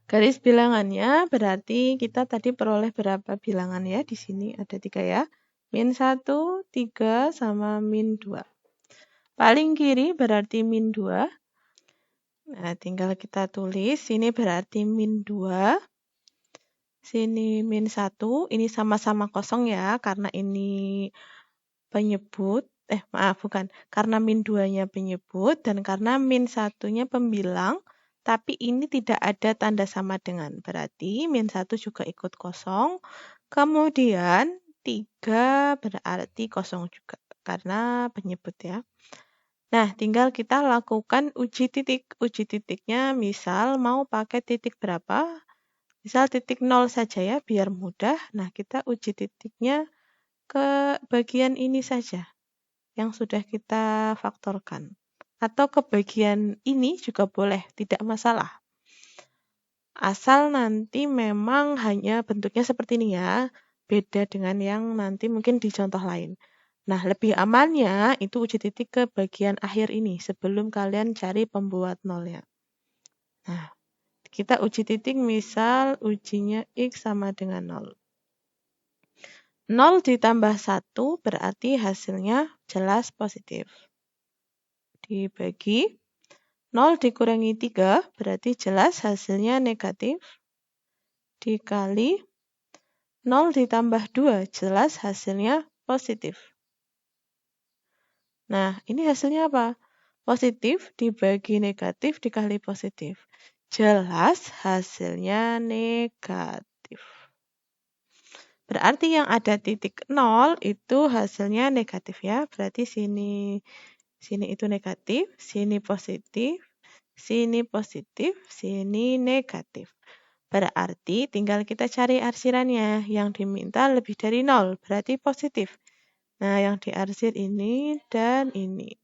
Garis bilangannya berarti kita tadi peroleh berapa bilangan ya? Di sini ada 3 ya. Min 1, 3, sama min 2. Paling kiri berarti min 2. Nah, tinggal kita tulis. Sini berarti min 2. Sini min 1, ini sama-sama kosong ya, karena ini penyebut, karena min 2-nya penyebut, dan karena min 1-nya pembilang, tapi ini tidak ada tanda sama dengan, berarti min 1 juga ikut kosong, kemudian 3 berarti kosong juga, karena penyebut ya. Nah, tinggal kita lakukan uji titik. Uji titiknya misal mau pakai titik berapa? Misal titik 0 saja ya, biar mudah. Nah, kita uji titiknya ke bagian ini saja, yang sudah kita faktorkan. Atau ke bagian ini juga boleh, tidak masalah. Asal nanti memang hanya bentuknya seperti ini ya, beda dengan yang nanti mungkin di contoh lain. Nah, lebih amannya itu uji titik ke bagian akhir ini, sebelum kalian cari pembuat nolnya. Nah, kita uji titik misal ujinya X sama dengan 0. 0 ditambah 1 berarti hasilnya jelas positif. Dibagi 0 dikurangi 3 berarti jelas hasilnya negatif. Dikali 0 ditambah 2 jelas hasilnya positif. Nah, ini hasilnya apa? Positif dibagi negatif dikali positif. Jelas hasilnya negatif. Berarti yang ada titik 0 itu hasilnya negatif ya. Berarti sini itu negatif, sini positif, sini negatif. Berarti tinggal kita cari arsirannya. Yang diminta lebih dari 0, berarti positif. Nah, yang diarsir ini dan ini.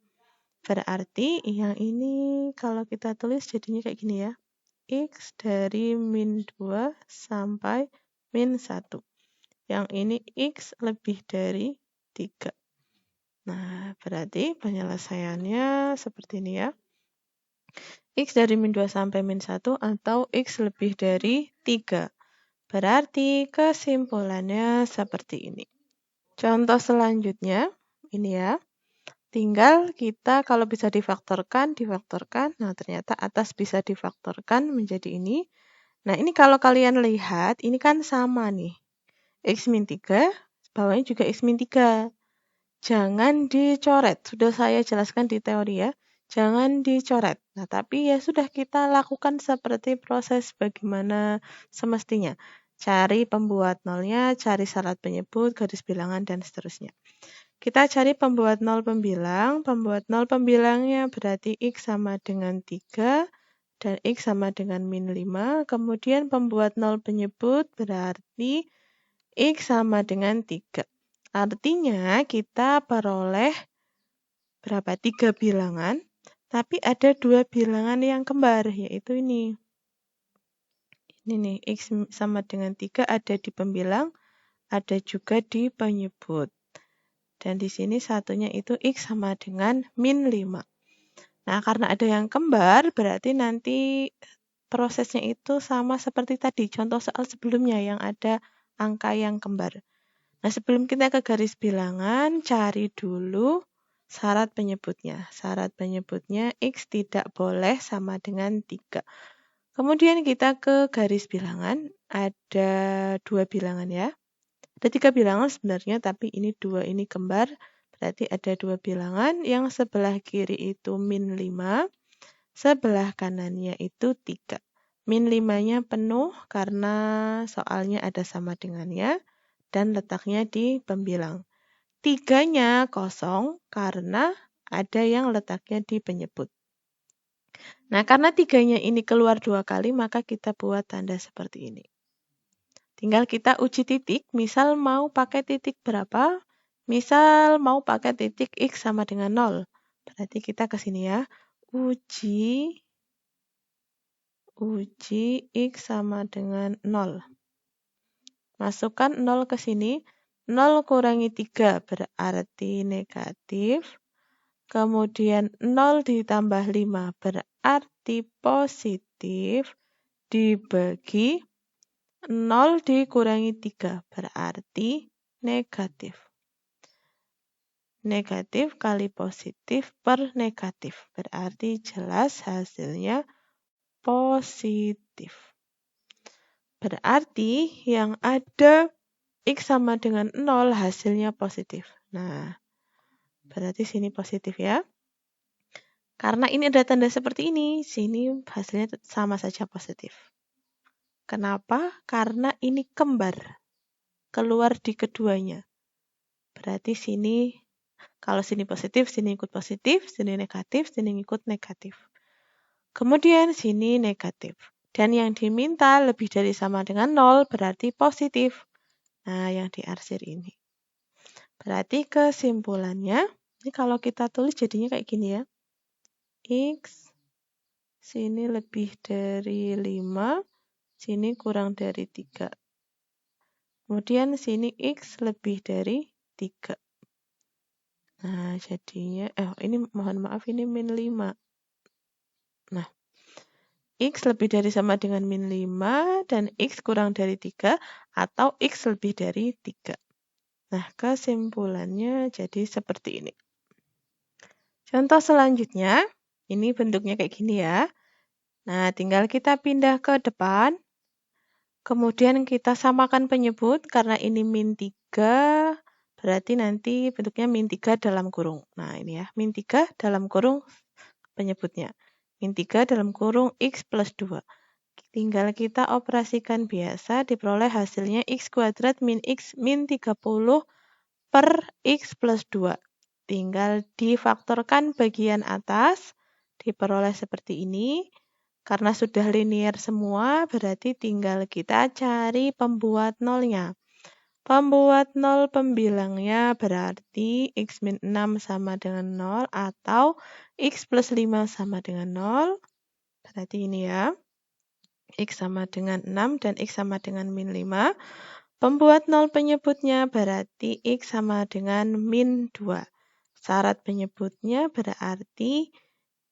Berarti yang ini kalau kita tulis jadinya kayak gini ya. X dari min 2 sampai min 1. Yang ini X lebih dari 3. Nah, berarti penyelesaiannya seperti ini ya. X dari min 2 sampai min 1 atau X lebih dari 3. Berarti kesimpulannya seperti ini. Contoh selanjutnya, ini ya. Tinggal kita kalau bisa difaktorkan. Nah, ternyata atas bisa difaktorkan menjadi ini. Nah, ini kalau kalian lihat, ini kan sama nih. X min 3, bawahnya juga X min 3. Jangan dicoret. Sudah saya jelaskan di teori ya. Jangan dicoret. Nah, tapi ya sudah kita lakukan seperti proses bagaimana semestinya. Cari pembuat nolnya, cari syarat penyebut, garis bilangan, dan seterusnya. Kita cari pembuat nol pembilang. Pembuat nol pembilangnya berarti X sama dengan 3. dan X sama dengan min 5. Kemudian pembuat 0 penyebut berarti X sama dengan 3. Artinya kita peroleh berapa? 3 bilangan, tapi ada 2 bilangan yang kembar, yaitu ini. Ini nih, X sama dengan 3 ada di pembilang, ada juga di penyebut. Dan di sini satunya itu X sama dengan min 5. Nah, karena ada yang kembar, berarti nanti prosesnya itu sama seperti tadi, contoh soal sebelumnya yang ada angka yang kembar. Nah, sebelum kita ke garis bilangan, cari dulu syarat penyebutnya. Syarat penyebutnya X tidak boleh sama dengan 3. Kemudian kita ke garis bilangan, ada 2 bilangan ya. Ada 3 bilangan sebenarnya, tapi ini 2 ini kembar, berarti ada 2 bilangan. Yang sebelah kiri itu min 5, sebelah kanannya itu 3. Min 5-nya penuh karena soalnya ada sama dengannya dan letaknya di pembilang. 3-nya kosong karena ada yang letaknya di penyebut. Nah, karena 3-nya ini keluar 2 kali, maka kita buat tanda seperti ini. Tinggal kita uji titik, misal mau pakai titik berapa? Misal mau pakai titik X sama dengan 0. Berarti kita ke sini ya. Uji X sama dengan 0. Masukkan 0 ke sini. 0 kurangi 3 berarti negatif. Kemudian 0 ditambah 5 berarti positif. Dibagi 0 dikurangi 3 berarti negatif. Negatif kali positif per negatif. Berarti jelas hasilnya positif. Berarti yang ada X sama dengan 0 hasilnya positif. Nah, berarti sini positif ya. Karena ini ada tanda seperti ini, sini hasilnya sama saja positif. Kenapa? Karena ini kembar. Keluar di keduanya. Berarti sini, kalau sini positif, sini ikut positif, sini negatif, sini ikut negatif. Kemudian sini negatif. Dan yang diminta lebih dari sama dengan 0 berarti positif. Nah, yang diarsir ini. Berarti kesimpulannya, ini kalau kita tulis jadinya kayak gini ya. X, sini lebih dari 5, sini kurang dari 3. Kemudian sini X lebih dari 3. Nah, jadinya, ini mohon maaf, ini min 5. Nah, X lebih dari sama dengan min 5 dan X kurang dari 3 atau X lebih dari 3. Nah, kesimpulannya jadi seperti ini. Contoh selanjutnya, ini bentuknya kayak gini ya. Nah, tinggal kita pindah ke depan. Kemudian kita samakan penyebut, karena ini min 3, berarti nanti bentuknya min 3 dalam kurung. Nah, ini ya, min 3 dalam kurung penyebutnya. Min 3 dalam kurung X plus 2. Tinggal kita operasikan biasa, diperoleh hasilnya X kuadrat min X min 30 per X plus 2. Tinggal difaktorkan bagian atas, diperoleh seperti ini. Karena sudah linear semua, berarti tinggal kita cari pembuat nolnya. Pembuat nol pembilangnya berarti X min 6 sama dengan 0 atau X plus 5 sama dengan 0. Berarti ini ya. X sama dengan 6 dan X sama dengan min 5. Pembuat nol penyebutnya berarti X sama dengan min 2. Syarat penyebutnya berarti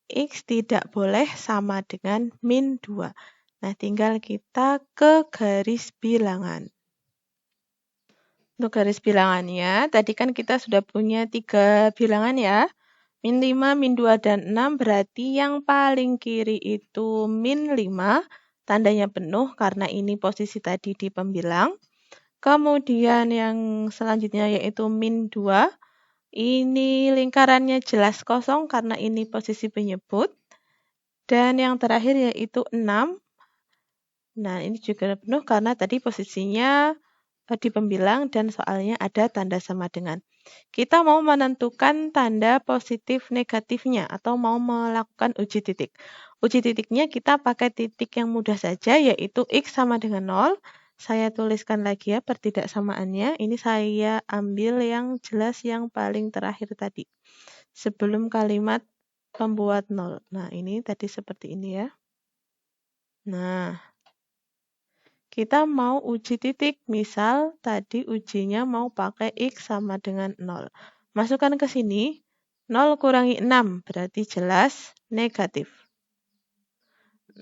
X tidak boleh sama dengan min 2. Nah, tinggal kita ke garis bilangan. Untuk garis bilangannya, tadi kan kita sudah punya 3 bilangan ya. Min 5, min 2, dan 6 berarti yang paling kiri itu min 5. Tandanya penuh karena ini posisi tadi di pembilang. Kemudian yang selanjutnya yaitu min 2. Ini lingkarannya jelas kosong karena ini posisi penyebut. Dan yang terakhir yaitu 6. Nah, ini juga penuh karena tadi posisinya di pembilang dan soalnya ada tanda sama dengan. Kita mau menentukan tanda positif negatifnya atau mau melakukan uji titik. Uji titiknya kita pakai titik yang mudah saja, yaitu X sama dengan 0. Saya tuliskan lagi ya pertidaksamaannya. Ini saya ambil yang jelas yang paling terakhir tadi. Sebelum kalimat pembuat 0. Nah, ini tadi seperti ini ya. Nah, kita mau uji titik, misal tadi ujinya mau pakai X sama dengan 0. Masukkan ke sini, 0 kurangi 6, berarti jelas negatif.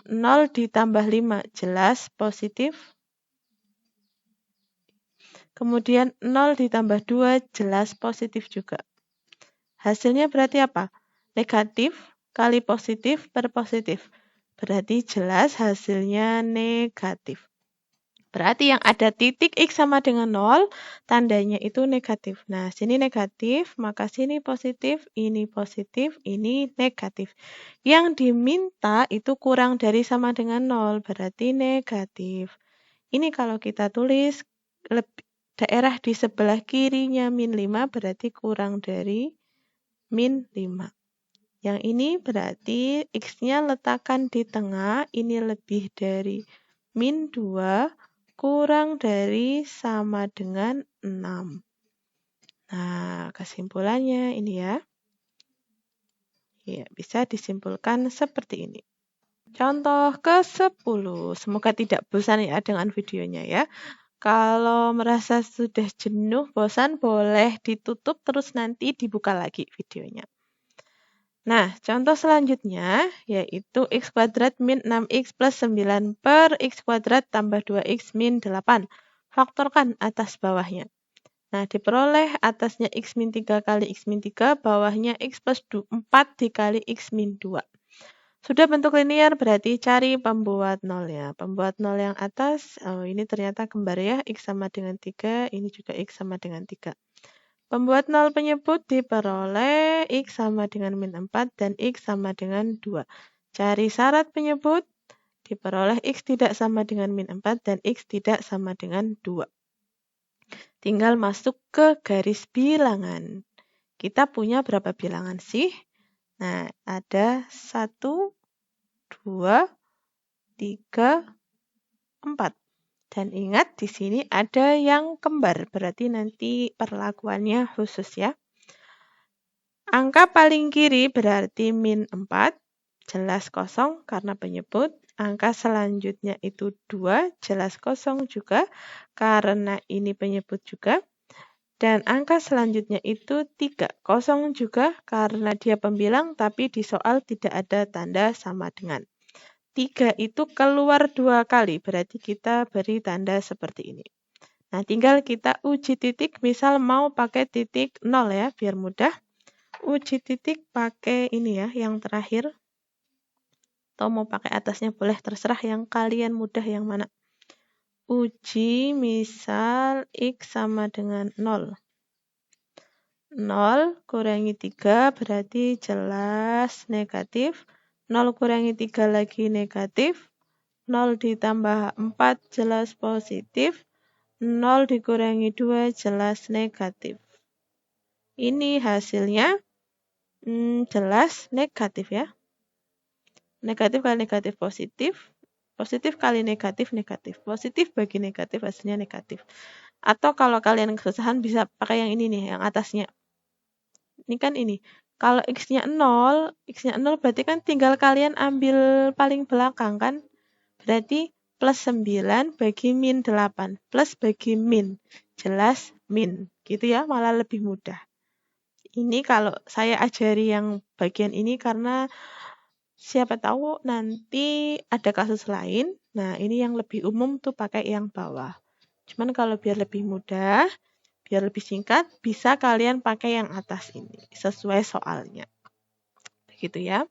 0 ditambah 5, jelas positif. Kemudian 0 ditambah 2, jelas positif juga. Hasilnya berarti apa? Negatif kali positif per positif. Berarti jelas hasilnya negatif. Berarti yang ada titik X sama dengan 0, tandanya itu negatif. Nah, sini negatif, maka sini positif, ini negatif. Yang diminta itu kurang dari sama dengan 0, berarti negatif. Ini kalau kita tulis, daerah di sebelah kirinya min 5, berarti kurang dari min 5. Yang ini berarti X-nya letakkan di tengah, ini lebih dari min 2, kurang dari sama dengan 6. Nah, kesimpulannya ini ya. Ya, bisa disimpulkan seperti ini. Contoh ke-10. Semoga tidak bosan ya dengan videonya ya. Kalau merasa sudah jenuh, bosan, boleh ditutup terus nanti dibuka lagi videonya. Nah, contoh selanjutnya yaitu x kuadrat min 6x plus 9 per x kuadrat tambah 2x min 8. Faktorkan atas bawahnya. Nah, diperoleh atasnya x min 3 kali x min 3, bawahnya x plus 4 dikali x min 2. Sudah bentuk linear, berarti cari pembuat nolnya. Pembuat nol yang atas, ini ternyata kembar ya, x sama dengan 3, ini juga x sama dengan 3. Pembuat nol penyebut diperoleh X sama dengan min 4 dan X sama dengan 2. Cari syarat penyebut diperoleh X tidak sama dengan min 4 dan X tidak sama dengan 2. Tinggal masuk ke garis bilangan. Kita punya berapa bilangan sih? Nah, ada 1, 2, 3, 4. Dan ingat di sini ada yang kembar, berarti nanti perlakuannya khusus ya. Angka paling kiri berarti min 4, jelas kosong karena penyebut. Angka selanjutnya itu 2, jelas kosong juga karena ini penyebut juga. Dan angka selanjutnya itu 3, kosong juga karena dia pembilang tapi di soal tidak ada tanda sama dengan. 3 itu keluar 2 kali, berarti kita beri tanda seperti ini. Nah, tinggal kita uji titik, misal mau pakai titik 0 ya, biar mudah. Uji titik pakai ini ya, yang terakhir. Atau mau pakai atasnya boleh, terserah yang kalian mudah yang mana. Uji misal X sama dengan 0. 0 kurangi 3 berarti jelas negatif. 0 kurangi 3 lagi negatif. 0 ditambah 4 jelas positif. 0 dikurangi 2 jelas negatif. Ini hasilnya jelas negatif ya. Negatif kali negatif positif. Positif kali negatif negatif. Positif bagi negatif hasilnya negatif. Atau kalau kalian kesusahan bisa pakai yang ini nih, yang atasnya. Ini kan ini. Kalau X-nya 0 berarti kan tinggal kalian ambil paling belakang kan. Berarti plus 9 bagi min 8. Plus bagi min. Jelas min. Gitu ya, malah lebih mudah. Ini kalau saya ajari yang bagian ini karena siapa tahu nanti ada kasus lain. Nah, ini yang lebih umum tuh pakai yang bawah. Cuman kalau biar lebih mudah, biar lebih singkat, bisa kalian pakai yang atas ini, sesuai soalnya. Begitu ya.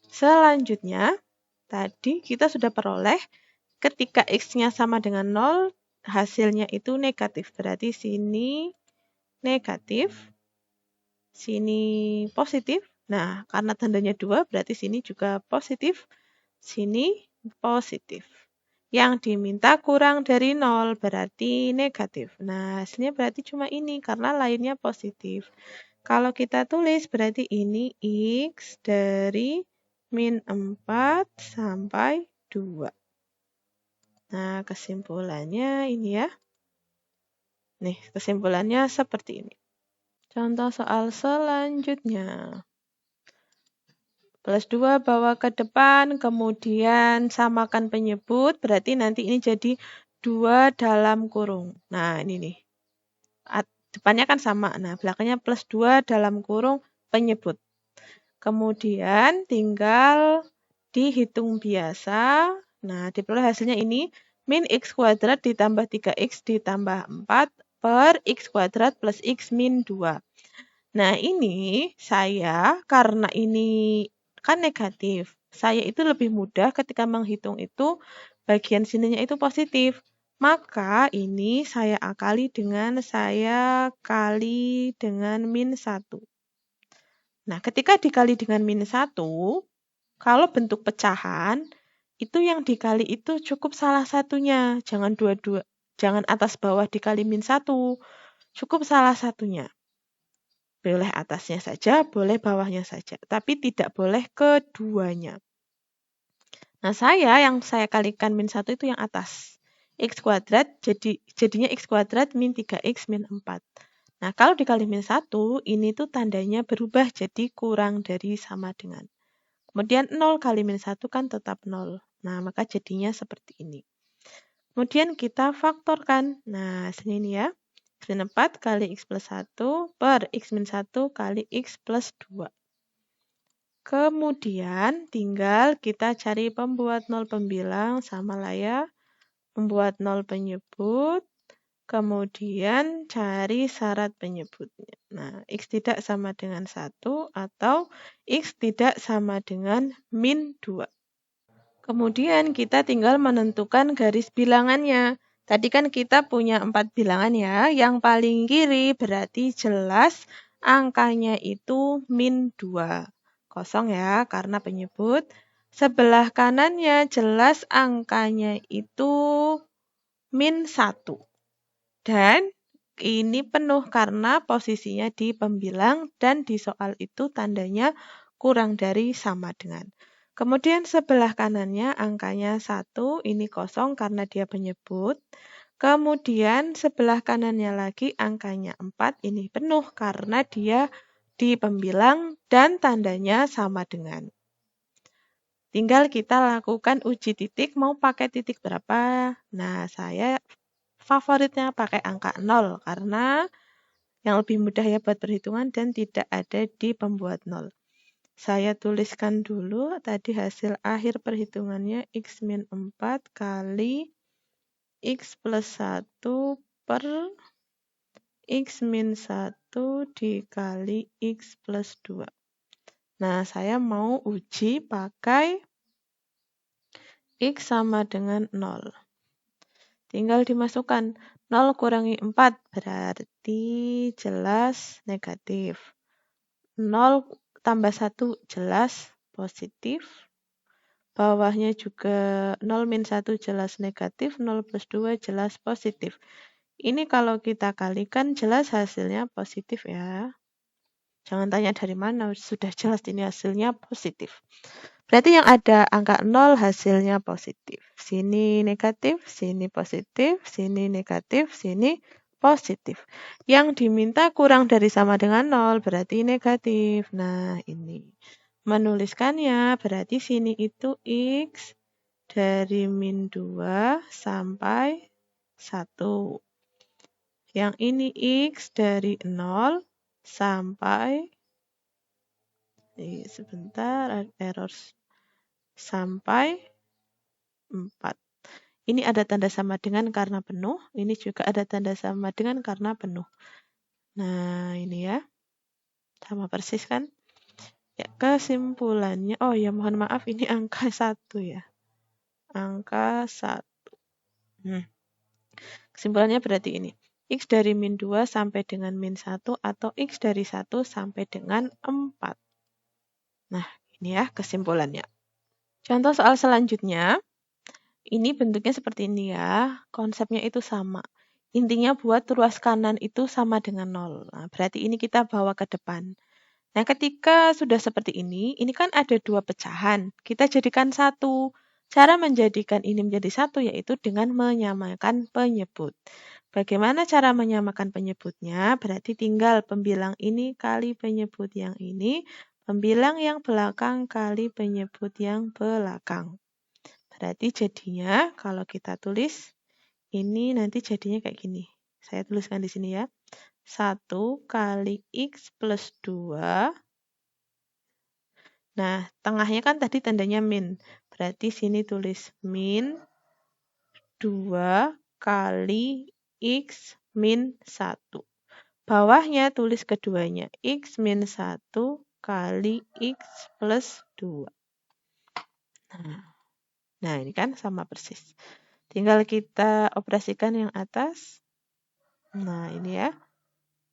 Selanjutnya, tadi kita sudah peroleh ketika X-nya sama dengan 0, hasilnya itu negatif. Berarti sini negatif, sini positif. Nah, karena tandanya 2, berarti sini juga positif, sini positif. Yang diminta kurang dari 0, berarti negatif. Nah, hasilnya berarti cuma ini, karena lainnya positif. Kalau kita tulis, berarti ini X dari min 4 sampai 2. Nah, kesimpulannya ini ya. Nih, kesimpulannya seperti ini. Contoh soal selanjutnya. Plus 2 bawa ke depan, kemudian samakan penyebut, berarti nanti ini jadi 2 dalam kurung. Nah, ini nih. Depannya kan sama, nah belakangnya plus 2 dalam kurung penyebut. Kemudian tinggal dihitung biasa. Nah, diperoleh hasilnya ini, min x kuadrat ditambah 3x ditambah 4 per x kuadrat plus x min 2. Nah, ini saya, karena ini kan negatif, saya itu lebih mudah ketika menghitung itu, bagian sininya itu positif. Maka ini saya akali dengan saya kali dengan min 1. Nah, ketika dikali dengan min 1, kalau bentuk pecahan, itu yang dikali itu cukup salah satunya. Jangan dua-dua, jangan atas bawah dikali min 1, cukup salah satunya. Boleh atasnya saja, boleh bawahnya saja, tapi tidak boleh keduanya. Nah, yang saya kalikan min 1 itu yang atas. X kuadrat jadinya X kuadrat min 3X min 4. Nah, kalau dikali min 1, ini tuh tandanya berubah jadi kurang dari sama dengan. Kemudian 0 kali min 1 kan tetap 0. Nah, maka jadinya seperti ini. Kemudian kita faktorkan. Nah, sini ini ya. X min 4 kali X plus 1 per X min 1 kali X plus 2. Kemudian tinggal kita cari pembuat 0 pembilang, sama lah ya. Membuat 0 penyebut, kemudian cari syarat penyebutnya. Nah, X tidak sama dengan 1 atau X tidak sama dengan min 2. Kemudian kita tinggal menentukan garis bilangannya. Tadi kan kita punya 4 bilangan ya. Yang paling kiri berarti jelas angkanya itu min 2. Kosong ya karena penyebut. Sebelah kanannya jelas angkanya itu min 1. Dan ini penuh karena posisinya di pembilang dan di soal itu tandanya kurang dari sama dengan. Kemudian sebelah kanannya angkanya 1, ini kosong karena dia penyebut. Kemudian sebelah kanannya lagi angkanya 4, ini penuh karena dia di pembilang dan tandanya sama dengan. Tinggal kita lakukan uji titik, mau pakai titik berapa? Nah, saya favoritnya pakai angka 0 karena yang lebih mudah ya buat perhitungan dan tidak ada di pembuat 0. Saya tuliskan dulu tadi hasil akhir perhitungannya X min 4 kali X plus 1 per X min 1 dikali X plus 2. Nah, saya mau uji pakai X sama dengan 0. Tinggal dimasukkan 0 kurangi 4 berarti jelas negatif. 0 tambah 1 jelas positif. Bawahnya juga 0 min 1 jelas negatif, 0 plus 2 jelas positif. Ini kalau kita kalikan jelas hasilnya positif ya. Jangan tanya dari mana, sudah jelas ini hasilnya positif. Berarti yang ada angka 0 hasilnya positif. Sini negatif, sini positif, sini negatif, sini positif. Yang diminta kurang dari sama dengan 0 berarti negatif. Nah, ini. Menuliskannya berarti sini itu X dari min 2 sampai 1. Yang ini X dari 0 sampai sebentar error sampai 4. Ini ada tanda sama dengan karena penuh, ini juga ada tanda sama dengan karena penuh. Nah, ini ya. Sama persis kan? Ya, kesimpulannya, oh ya mohon maaf ini angka 1 ya. Angka 1. Kesimpulannya berarti ini. X dari min 2 sampai dengan min 1 atau X dari 1 sampai dengan 4. Nah, ini ya kesimpulannya. Contoh soal selanjutnya. Ini bentuknya seperti ini ya. Konsepnya itu sama. Intinya buat ruas kanan itu sama dengan 0. Nah, berarti ini kita bawa ke depan. Nah, ketika sudah seperti ini kan ada dua pecahan. Kita jadikan satu. Cara menjadikan ini menjadi satu yaitu dengan menyamakan penyebut. Bagaimana cara menyamakan penyebutnya? Berarti tinggal pembilang ini kali penyebut yang ini, pembilang yang belakang kali penyebut yang belakang. Berarti jadinya kalau kita tulis ini nanti jadinya kayak gini. Saya tuliskan di sini ya. 1 kali X plus 2. Nah, tengahnya kan tadi tandanya min. Berarti sini tulis min 2 kali X min 1. Bawahnya tulis keduanya. X min 1 kali X plus 2. Nah, ini kan sama persis. Tinggal kita operasikan yang atas. Nah, ini ya.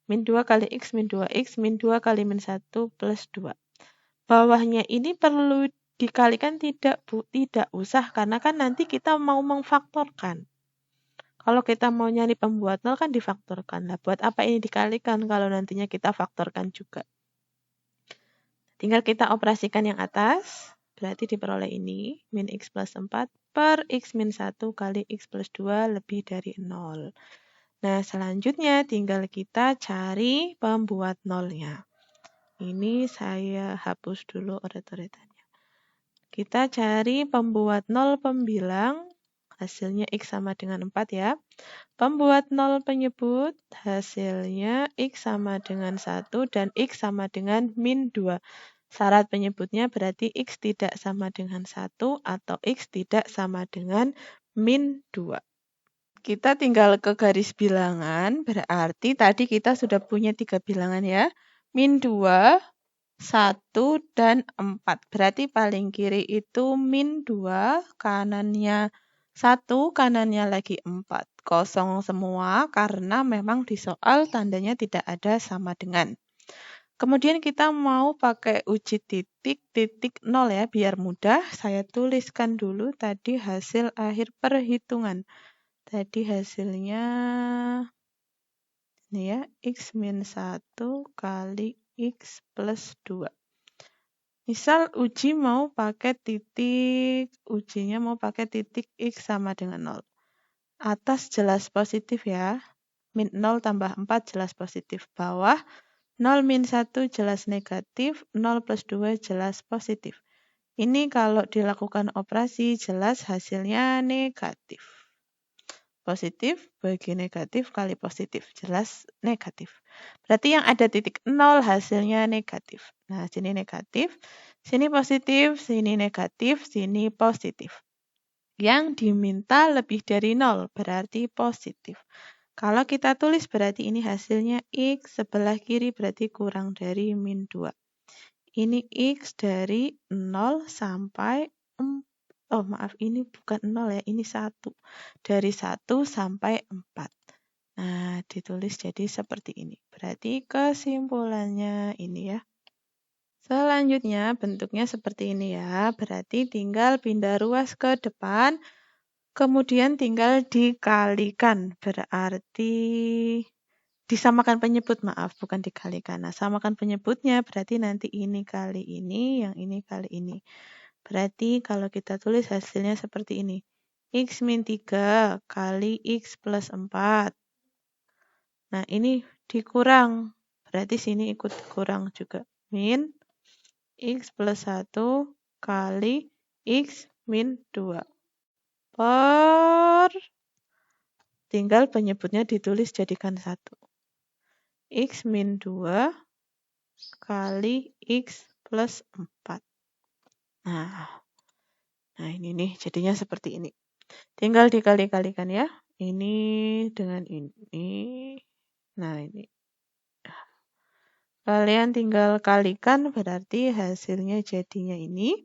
Min 2 kali X min 2X min 2 kali min 1 plus 2. Bawahnya ini perlu dikalikan tidak usah karena kan nanti kita mau memfaktorkan. Kalau kita mau nyari pembuat 0 kan difaktorkan. Nah, buat apa ini dikalikan kalau nantinya kita faktorkan juga. Tinggal kita operasikan yang atas. Berarti diperoleh ini, min X plus 4 per X min 1 kali X plus 2 lebih dari 0. Nah, selanjutnya tinggal kita cari pembuat 0-nya. Ini saya hapus dulu oret-oretannya. Kita cari pembuat 0 pembilang, hasilnya X sama dengan 4 ya. Pembuat 0 penyebut, hasilnya X sama dengan 1 dan X sama dengan min 2. Syarat penyebutnya berarti X tidak sama dengan 1 atau X tidak sama dengan min 2. Kita tinggal ke garis bilangan, berarti tadi kita sudah punya 3 bilangan ya. Min 2, 1, dan 4. Berarti paling kiri itu min 2, kanannya 1, kanannya lagi 4. Kosong semua karena memang di soal tandanya tidak ada sama dengan. Kemudian kita mau pakai uji titik 0 ya, biar mudah. Saya tuliskan dulu tadi hasil akhir perhitungan. Tadi hasilnya ini ya, X min 1 kali X plus 2. Misal uji mau pakai titik, ujinya mau pakai titik X sama dengan 0. Atas jelas positif ya, min 0 tambah 4 jelas positif. Bawah 0 min 1 jelas negatif, 0 plus 2 jelas positif. Ini kalau dilakukan operasi jelas hasilnya negatif. Positif bagi negatif kali positif, jelas negatif. Berarti yang ada titik 0 hasilnya negatif. Nah, sini negatif, sini positif, sini negatif, sini positif. Yang diminta lebih dari 0 berarti positif. Kalau kita tulis berarti ini hasilnya X, sebelah kiri berarti kurang dari min 2. Ini X dari 0 sampai, ini bukan 0 ya, ini 1. Dari 1 sampai 4. Nah, ditulis jadi seperti ini. Berarti kesimpulannya ini ya. Selanjutnya bentuknya seperti ini ya. Berarti tinggal pindah ruas ke depan. Kemudian tinggal dikalikan, berarti disamakan penyebut, maaf, bukan dikalikan. Nah, samakan penyebutnya berarti nanti ini kali ini, yang ini kali ini. Berarti kalau kita tulis hasilnya seperti ini. X min 3 kali X plus 4. Nah, ini dikurang. Berarti sini ikut kurang juga. Min X plus 1 kali X min 2. Tinggal penyebutnya ditulis jadikan 1. X min 2 kali X plus 4. Nah ini nih jadinya seperti ini. Tinggal dikali-kalikan ya. Ini dengan ini. Nah, ini. Kalian tinggal kalikan berarti hasilnya jadinya ini.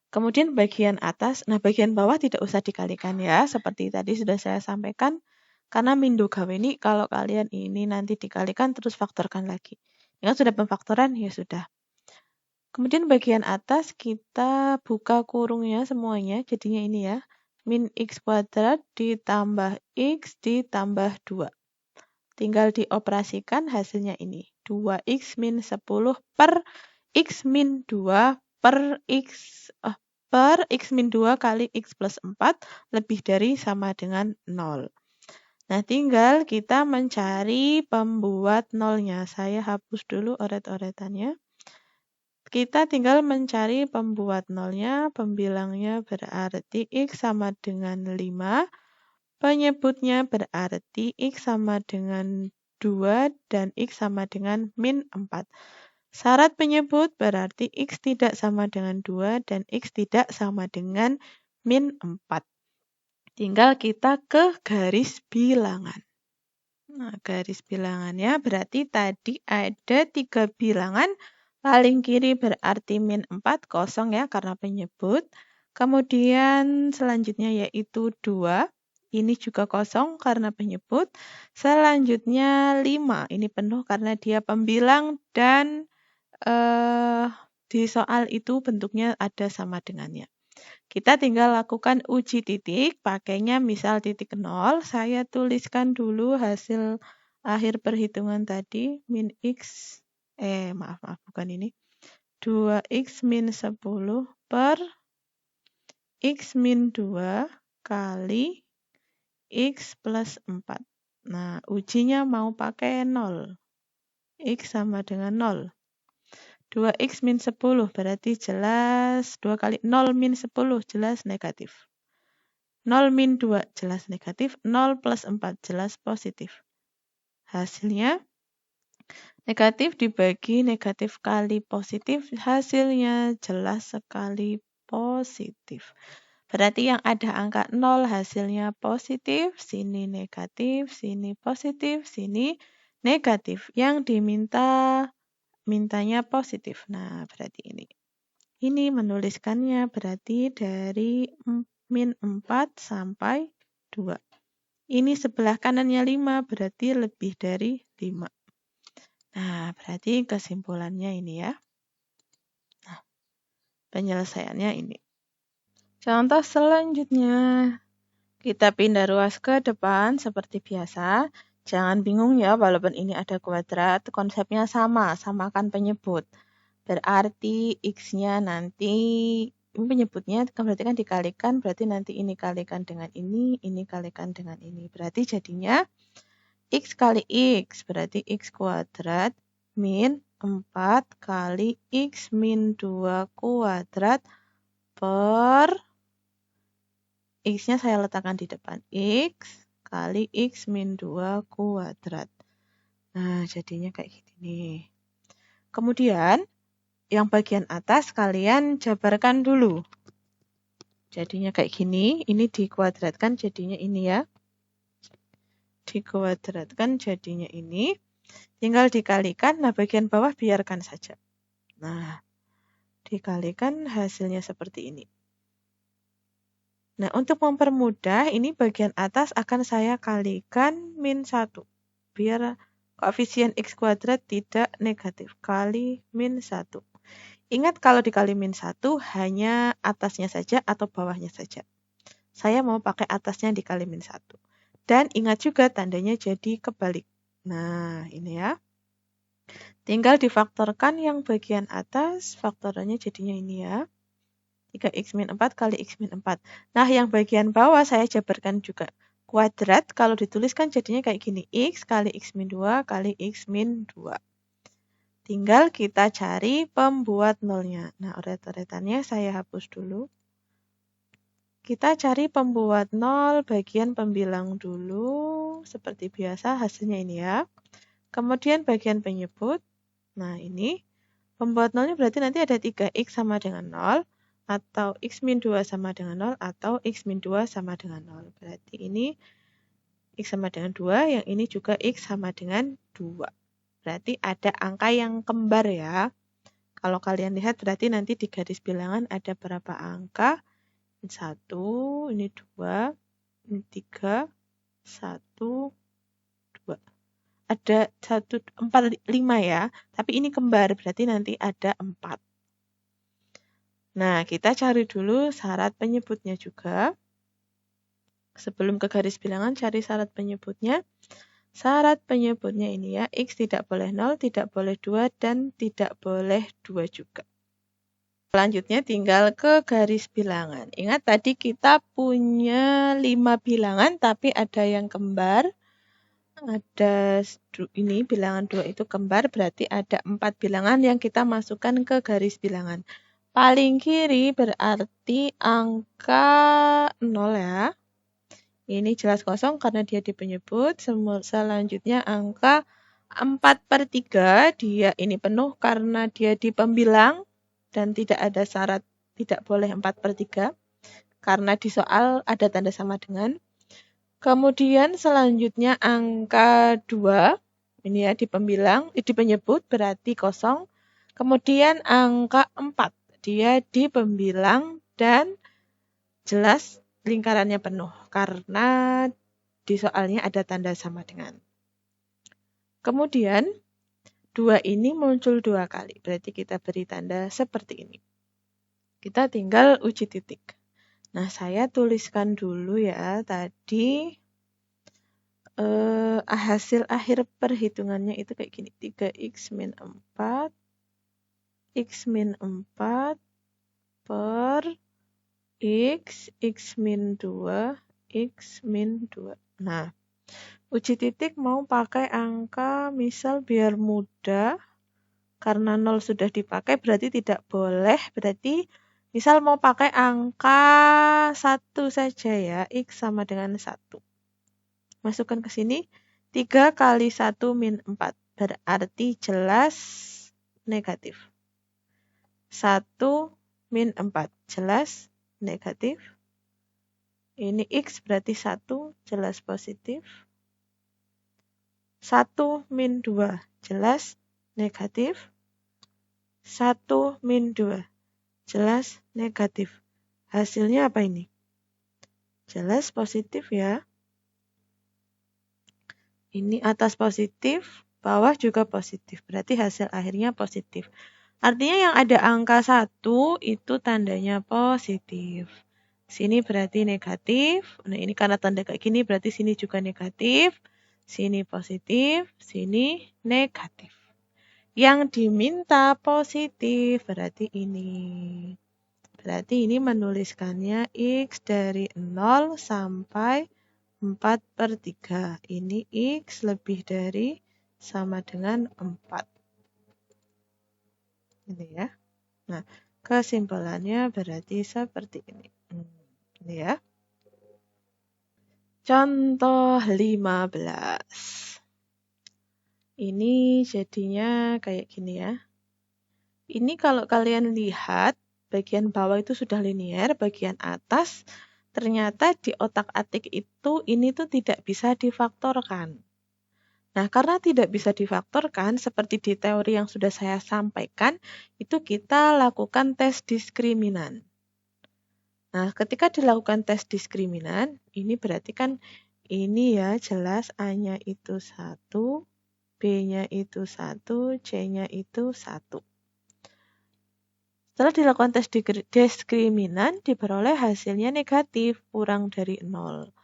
Kemudian bagian atas, nah bagian bawah tidak usah dikalikan ya, seperti tadi sudah saya sampaikan. Karena min 2 gawe ini kalau kalian ini nanti dikalikan terus faktorkan lagi. Yang sudah pemfaktoran ya sudah. Kemudian bagian atas kita buka kurungnya semuanya, jadinya ini ya. min X kuadrat ditambah X ditambah 2. Tinggal dioperasikan hasilnya ini. 2X min 10 per X min 2 per X min 2 kali X plus 4 lebih dari sama dengan 0. Nah, tinggal kita mencari pembuat nolnya. Saya hapus dulu oret-oretannya. Kita tinggal mencari pembuat nolnya. Pembilangnya berarti X sama dengan 5. Penyebutnya berarti X sama dengan 2 dan X sama dengan min 4. Syarat penyebut berarti X tidak sama dengan 2 dan X tidak sama dengan min 4. Tinggal kita ke garis bilangan. Nah, garis bilangannya berarti tadi ada 3 bilangan. Paling kiri berarti min 4, kosong ya karena penyebut. Kemudian selanjutnya yaitu 2. Ini juga kosong karena penyebut. Selanjutnya 5. Ini penuh karena dia pembilang dan di soal itu bentuknya ada sama dengannya. Kita tinggal lakukan uji titik. Pakainya misal titik 0. Saya tuliskan dulu hasil akhir perhitungan tadi. Min X. Maaf bukan ini. 2X min 10 per X min 2 kali X plus 4. Nah, ujinya mau pakai 0. X sama dengan 0. 2X min 10 berarti jelas 2 kali 0 min 10 jelas negatif. 0 min 2 jelas negatif. 0 plus 4 jelas positif. Hasilnya negatif dibagi negatif kali positif. Hasilnya jelas sekali positif. Berarti yang ada angka 0 hasilnya positif, sini negatif, sini positif, sini negatif. Yang mintanya positif. Nah, berarti ini. Ini menuliskannya berarti dari min 4 sampai 2. Ini sebelah kanannya 5, berarti lebih dari 5. Nah, berarti kesimpulannya ini ya. Nah, penyelesaiannya ini. Contoh selanjutnya, kita pindah ruas ke depan seperti biasa. Jangan bingung ya, walaupun ini ada kuadrat, konsepnya sama, samakan penyebut. Berarti X-nya nanti, ini penyebutnya berarti kan dikalikan, berarti nanti ini kalikan dengan ini kalikan dengan ini. Berarti jadinya X kali X, berarti X kuadrat min 4 kali X min 2 kuadrat per X-nya saya letakkan di depan. X kali X min 2 kuadrat. Nah, jadinya kayak gini. Kemudian, yang bagian atas kalian jabarkan dulu. Jadinya kayak gini. Ini dikuadratkan jadinya ini ya. Dikuadratkan jadinya ini. Tinggal dikalikan. Nah, bagian bawah biarkan saja. Nah, dikalikan hasilnya seperti ini. Nah, untuk mempermudah, ini bagian atas akan saya kalikan min 1. Biar koefisien X kuadrat tidak negatif. Kali min 1. Ingat kalau dikali min 1, hanya atasnya saja atau bawahnya saja. Saya mau pakai atasnya dikali min 1. Dan ingat juga tandanya jadi kebalik. Nah, ini ya. Tinggal difaktorkan yang bagian atas, faktorannya jadinya ini ya. 3X min 4 kali X min 4. Nah, yang bagian bawah saya jabarkan juga. Kuadrat kalau dituliskan jadinya kayak gini. X kali X min 2 kali X min 2. Tinggal kita cari pembuat nolnya. Nah, oret-oretannya saya hapus dulu. Kita cari pembuat nol bagian pembilang dulu. Seperti biasa hasilnya ini ya. Kemudian bagian penyebut. Nah, ini. Pembuat nolnya berarti nanti ada 3X sama dengan 0. Atau X min 2 sama dengan 0, atau X min 2 sama dengan 0. Berarti ini X sama dengan 2, yang ini juga X sama dengan 2. Berarti ada angka yang kembar ya. Kalau kalian lihat berarti nanti di garis bilangan ada berapa angka. Ini 1, ini 2, ini 3, 1, 2. Ada 1, 4, 5 ya. Tapi ini kembar, berarti nanti ada 4. Nah, kita cari dulu syarat penyebutnya juga. Sebelum ke garis bilangan, cari syarat penyebutnya. Syarat penyebutnya ini ya, X tidak boleh 0, tidak boleh 2, dan tidak boleh 2 juga. Selanjutnya tinggal ke garis bilangan. Ingat tadi kita punya 5 bilangan, tapi ada yang kembar. Ada ini bilangan 2 itu kembar, berarti ada 4 bilangan yang kita masukkan ke garis bilangan. Paling kiri berarti angka 0 ya. Ini jelas kosong karena dia di penyebut. Selanjutnya angka 4/3, dia ini penuh karena dia di pembilang dan tidak ada syarat tidak boleh 4/3 karena di soal ada tanda sama dengan. Kemudian selanjutnya angka 2, ini ya di pembilang, di penyebut berarti kosong. Kemudian angka 4, dia di pembilang dan jelas lingkarannya penuh karena di soalnya ada tanda sama dengan. Kemudian 2 ini muncul 2 kali, berarti kita beri tanda seperti ini. Kita tinggal uji titik. Nah, saya tuliskan dulu ya tadi hasil akhir perhitungannya itu kayak gini. 3x min 4 x min 4 per x min 2 x min 2. Nah, uji titik mau pakai angka misal biar mudah. Karena 0 sudah dipakai berarti tidak boleh. Berarti misal mau pakai angka 1 saja ya. X sama dengan 1. Masukkan ke sini. 3 kali 1 min 4. Berarti jelas negatif. 1 min 4. Jelas negatif. Ini X berarti 1. Jelas positif. 1 min 2. Jelas negatif. 1 min 2. Jelas negatif. Hasilnya apa ini? Jelas positif ya. Ini atas positif, bawah juga positif. Berarti hasil akhirnya positif. Artinya yang ada angka 1 itu tandanya positif. Sini berarti negatif. Nah ini karena tanda kayak gini berarti sini juga negatif. Sini positif, sini negatif. Yang diminta positif berarti ini. Berarti ini menuliskannya X dari 0 sampai 4/3. Ini X lebih dari sama dengan 4. Ini ya. Nah, kesimpulannya berarti seperti ini. Ini ya. Contoh 15. Ini jadinya kayak gini ya. Ini kalau kalian lihat, bagian bawah itu sudah linear, bagian atas ternyata di otak-atik itu ini tuh tidak bisa difaktorkan. Nah, karena tidak bisa difaktorkan, seperti di teori yang sudah saya sampaikan, itu kita lakukan tes diskriminan. Nah, ketika dilakukan tes diskriminan, ini berarti kan ini ya jelas A-nya itu 1, B-nya itu 1, C-nya itu 1. Setelah dilakukan tes diskriminan, diperoleh hasilnya negatif, kurang dari 0.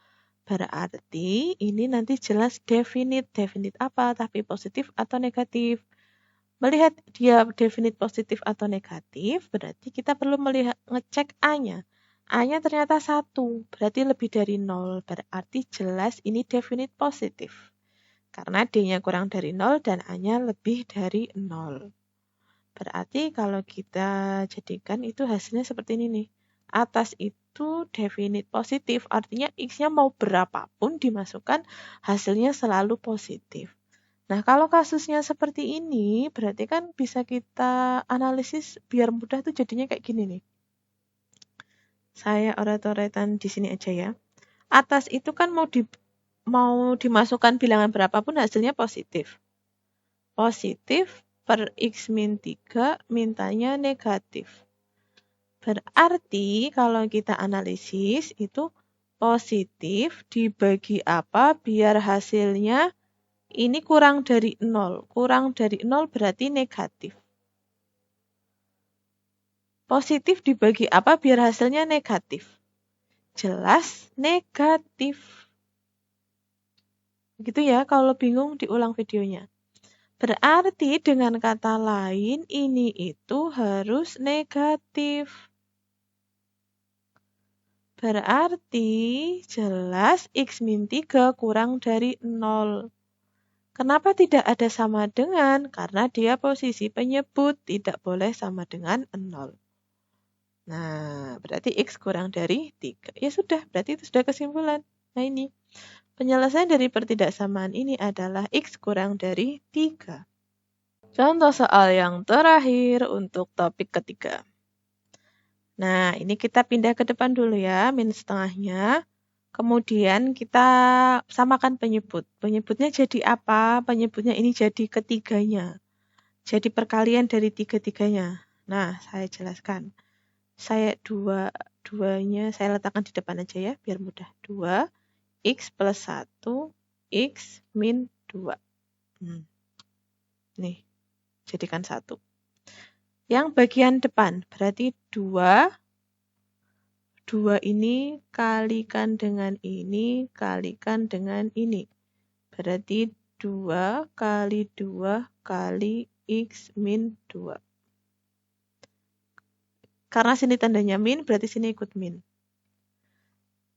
Berarti ini nanti jelas definite. Definite apa? Tapi positif atau negatif? Melihat dia definite positif atau negatif, berarti kita perlu ngecek A-nya. A-nya ternyata 1, berarti lebih dari 0. Berarti jelas ini definite positif. Karena D-nya kurang dari 0 dan A-nya lebih dari 0. Berarti kalau kita jadikan itu hasilnya seperti ini nih. Atas itu definite positif, artinya X-nya mau berapapun dimasukkan, hasilnya selalu positif. Nah, kalau kasusnya seperti ini, berarti kan bisa kita analisis biar mudah tuh jadinya kayak gini nih. Saya oret-oretan di sini aja ya. Atas itu kan mau dimasukkan bilangan berapapun hasilnya positif. Positif per X min 3 mintanya negatif. Berarti kalau kita analisis itu positif dibagi apa biar hasilnya ini kurang dari 0. Kurang dari 0 berarti negatif. Positif dibagi apa biar hasilnya negatif. jelas negatif. Gitu ya, kalau bingung diulang videonya. Berarti dengan kata lain ini itu harus negatif. Berarti jelas X min 3 kurang dari 0. Kenapa tidak ada sama dengan? Karena dia posisi penyebut, tidak boleh sama dengan 0. Nah, berarti X kurang dari 3. Ya sudah, berarti itu sudah kesimpulan. Nah ini, penyelesaian dari pertidaksamaan ini adalah X kurang dari 3. Contoh soal yang terakhir untuk topik ketiga. Nah, ini kita pindah ke depan dulu ya, min setengahnya. Kemudian kita samakan penyebut. Penyebutnya jadi apa? Penyebutnya ini jadi ketiganya. Jadi perkalian dari tiga-tiganya. Nah, saya jelaskan. Saya duanya saya letakkan di depan aja ya, biar mudah. 2, X plus 1, X min 2. Nih, jadikan 1. Yang bagian depan, berarti 2 ini kalikan dengan ini, kalikan dengan ini. Berarti 2 kali 2 kali X min 2. Karena sini tandanya min, berarti sini ikut min.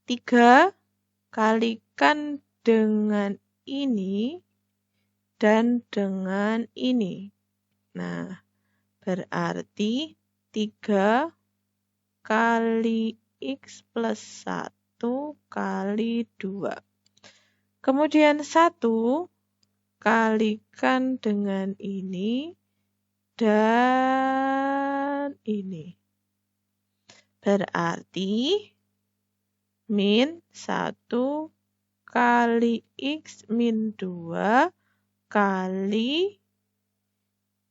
3 kalikan dengan ini dan dengan ini. Nah, berarti 3 kali X plus 1 kali 2. Kemudian 1 kalikan dengan ini dan ini. Berarti min 1 kali X min 2 kali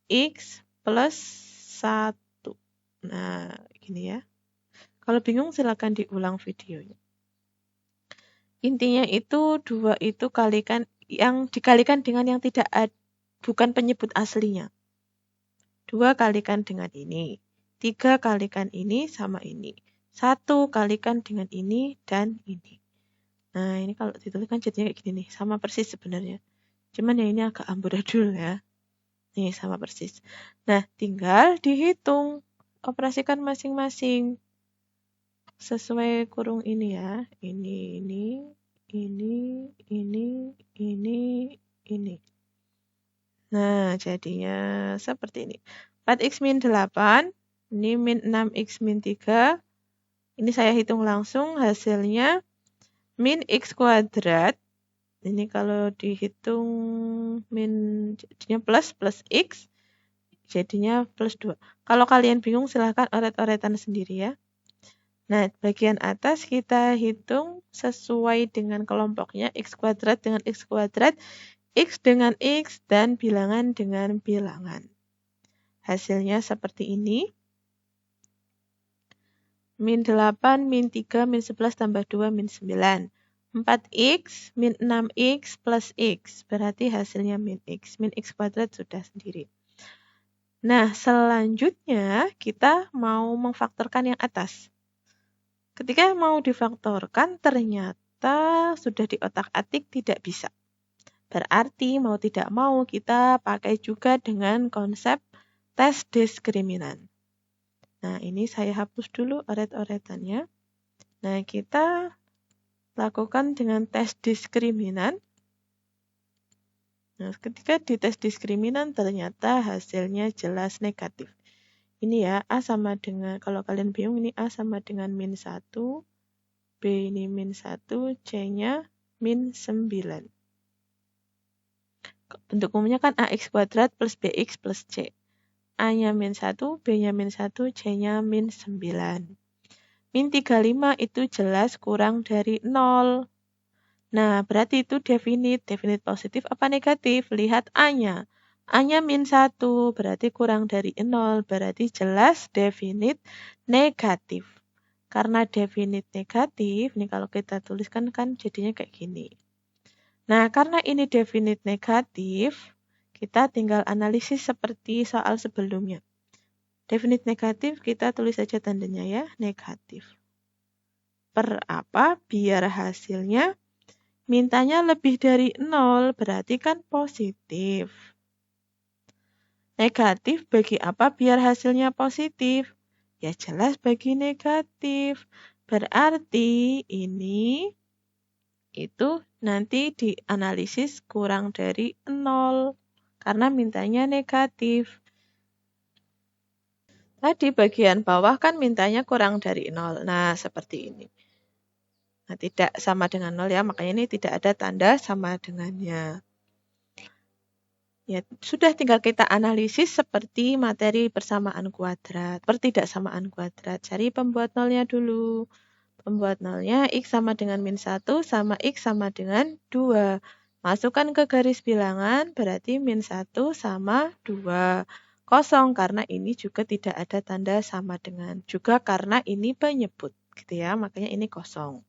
X plus 1. Nah, gini ya. Kalau bingung silakan diulang videonya. Intinya itu 2 itu kalikan yang dikalikan dengan yang tidak bukan penyebut aslinya. 2 kalikan dengan ini. 3 kalikan ini sama ini. 1 kalikan dengan ini dan ini. Nah, ini kalau dituliskan jadinya kayak gini nih. Sama persis sebenarnya. Cuman yang ini agak amburadul ya. Nih, sama persis. Nah, tinggal dihitung. Operasikan masing-masing. Sesuai kurung ini ya. Ini. Nah, jadinya seperti ini. 4x min 8. Ini min 6x min 3. Ini saya hitung langsung hasilnya min x kuadrat. Ini kalau dihitung min jadinya plus x. Jadinya plus 2. Kalau kalian bingung silahkan oret-oretan sendiri ya. Nah, bagian atas kita hitung sesuai dengan kelompoknya x kuadrat dengan x kuadrat, x dengan x, dan bilangan dengan bilangan. Hasilnya seperti ini. Min 8, min 3, min 11 tambah 2, min 9. 4x, min 6x plus x. Berarti hasilnya min x. Min x kuadrat sudah sendiri. Nah, selanjutnya kita mau memfaktorkan yang atas. Ketika mau difaktorkan, ternyata sudah di otak-atik tidak bisa. Berarti mau tidak mau kita pakai juga dengan konsep tes diskriminan. Nah, ini saya hapus dulu oret-oretannya. Nah, kita lakukan dengan tes diskriminan. Nah, ketika dites diskriminan ternyata hasilnya jelas negatif. Ini ya, A sama dengan, kalau kalian bingung ini A sama dengan min 1, B ini min 1, C-nya min 9. Bentuk umumnya kan AX kuadrat plus BX plus C. A-nya min 1, B-nya min 1, C-nya min 9. Min 35 itu jelas kurang dari 0. Nah, berarti itu definite positif apa negatif? Lihat A-nya. A-nya min 1, berarti kurang dari 0, berarti jelas definite negatif. Karena definite negatif, nih kalau kita tuliskan kan jadinya kayak gini. Nah, karena ini definite negatif, kita tinggal analisis seperti soal sebelumnya. Definite negatif, kita tulis saja tandanya ya, negatif. per apa? Biar hasilnya mintanya lebih dari 0, berarti kan positif. Negatif bagi apa biar hasilnya positif? Ya jelas bagi negatif. Berarti ini itu nanti dianalisis kurang dari 0 karena mintanya negatif. Tadi bagian bawah kan mintanya kurang dari 0. Nah, seperti ini. Nah, tidak sama dengan 0 ya, makanya ini tidak ada tanda sama dengannya. Ya, sudah tinggal kita analisis seperti materi persamaan kuadrat, pertidaksamaan kuadrat. Cari pembuat nolnya dulu. Pembuat nolnya X sama dengan min 1 sama X sama dengan 2. Masukkan ke garis bilangan, berarti min 1 sama 2. Kosong, karena ini juga tidak ada tanda sama dengan. Juga karena ini penyebut, gitu ya, makanya ini kosong.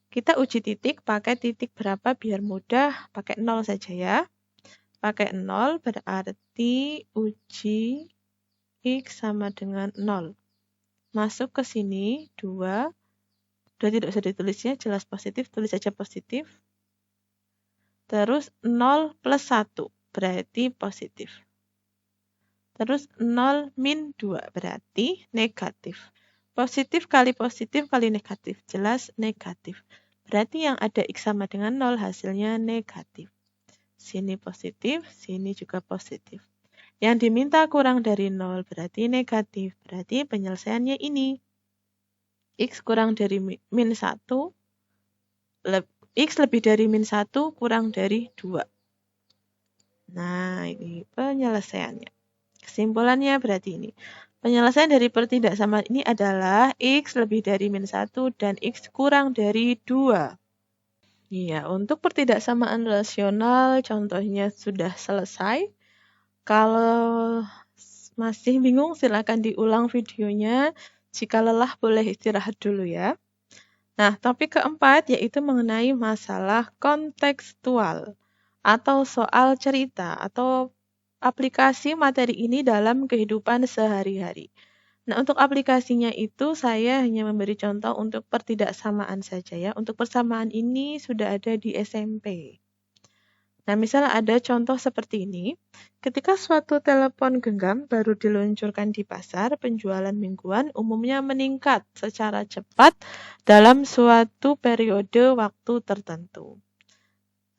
Kita uji titik, pakai titik berapa biar mudah, pakai 0 saja ya. Pakai 0 berarti uji X sama dengan 0. Masuk ke sini, 2. Sudah tidak usah ditulisnya, jelas positif, tulis saja positif. Terus 0 plus 1, berarti positif. Terus 0 min 2, berarti negatif. Positif kali negatif, jelas negatif. Berarti yang ada X sama dengan 0, hasilnya negatif. Sini positif, sini juga positif. Yang diminta kurang dari 0, berarti negatif. Berarti penyelesaiannya ini. X kurang dari min 1, X lebih dari min 1 kurang dari 2. Nah, ini penyelesaiannya. Kesimpulannya berarti ini. Penyelesaian dari pertidaksamaan ini adalah X lebih dari min 1 dan X kurang dari 2. Iya, untuk pertidaksamaan rasional contohnya sudah selesai. Kalau masih bingung silakan diulang videonya. Jika lelah boleh istirahat dulu ya. Nah, topik keempat yaitu mengenai masalah kontekstual atau soal cerita atau aplikasi materi ini dalam kehidupan sehari-hari. Nah, untuk aplikasinya itu saya hanya memberi contoh untuk pertidaksamaan saja ya. Untuk persamaan ini sudah ada di SMP. Nah, misal ada contoh seperti ini. Ketika suatu telepon genggam baru diluncurkan di pasar, penjualan mingguan umumnya meningkat secara cepat dalam suatu periode waktu tertentu.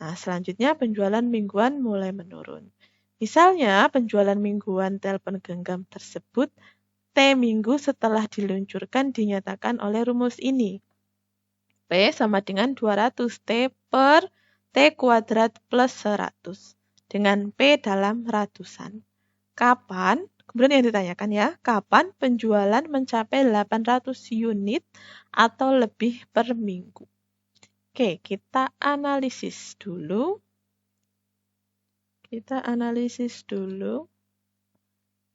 Nah, selanjutnya penjualan mingguan mulai menurun. Misalnya, penjualan mingguan telepon genggam tersebut T minggu setelah diluncurkan dinyatakan oleh rumus ini. P sama dengan 200 T per T kuadrat plus 100 dengan P dalam ratusan. Kapan, kemudian yang ditanyakan ya, kapan penjualan mencapai 800 unit atau lebih per minggu? Oke, kita analisis dulu.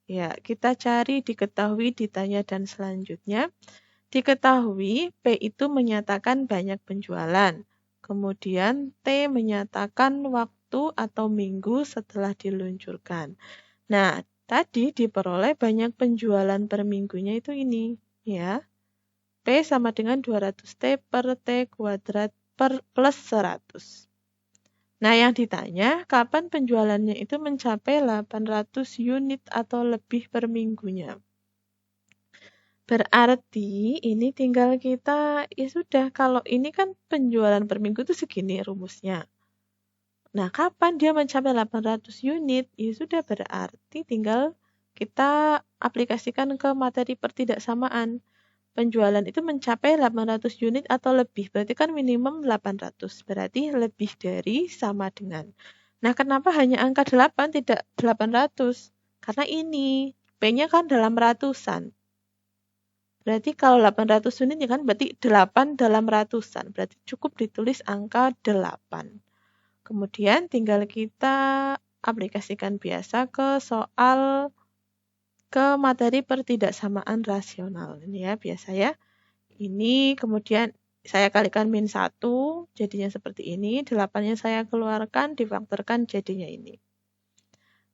Ya, kita cari diketahui, ditanya, dan selanjutnya. Diketahui, P itu menyatakan banyak penjualan. Kemudian T menyatakan waktu atau minggu setelah diluncurkan. Nah, tadi diperoleh banyak penjualan per minggunya itu ini, ya. P sama dengan 200T per T kuadrat plus 100. Nah, yang ditanya, kapan penjualannya itu mencapai 800 unit atau lebih per minggunya. Berarti ini tinggal kita, ya sudah, kalau ini kan penjualan per minggu itu segini rumusnya. Nah, kapan dia mencapai 800 unit? Ya sudah, berarti tinggal kita aplikasikan ke materi pertidaksamaan. Penjualan itu mencapai 800 unit atau lebih, berarti kan minimum 800, berarti lebih dari sama dengan. Nah, kenapa hanya angka 8, tidak 800? Karena ini, P-nya kan dalam ratusan. Berarti kalau 800 unit ya kan berarti 8 dalam ratusan. Berarti cukup ditulis angka 8. Kemudian tinggal kita aplikasikan biasa ke soal ke materi pertidaksamaan rasional. Ini ya biasa ya. Ini kemudian saya kalikan min 1 jadinya seperti ini. 8-nya saya keluarkan difaktorkan jadinya ini.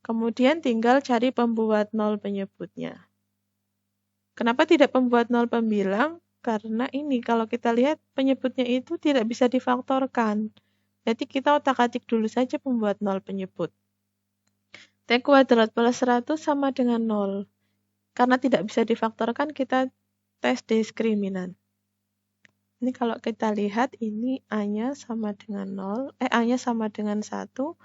Kemudian tinggal cari pembuat nol penyebutnya. Kenapa tidak pembuat nol pembilang? Karena ini kalau kita lihat penyebutnya itu tidak bisa difaktorkan. Jadi kita otak-atik dulu saja membuat 0 penyebut. T kuadrat plus 100 sama dengan 0. Karena tidak bisa difaktorkan, kita tes diskriminan. Ini kalau kita lihat, ini A-nya sama dengan 0, A-nya sama dengan 1,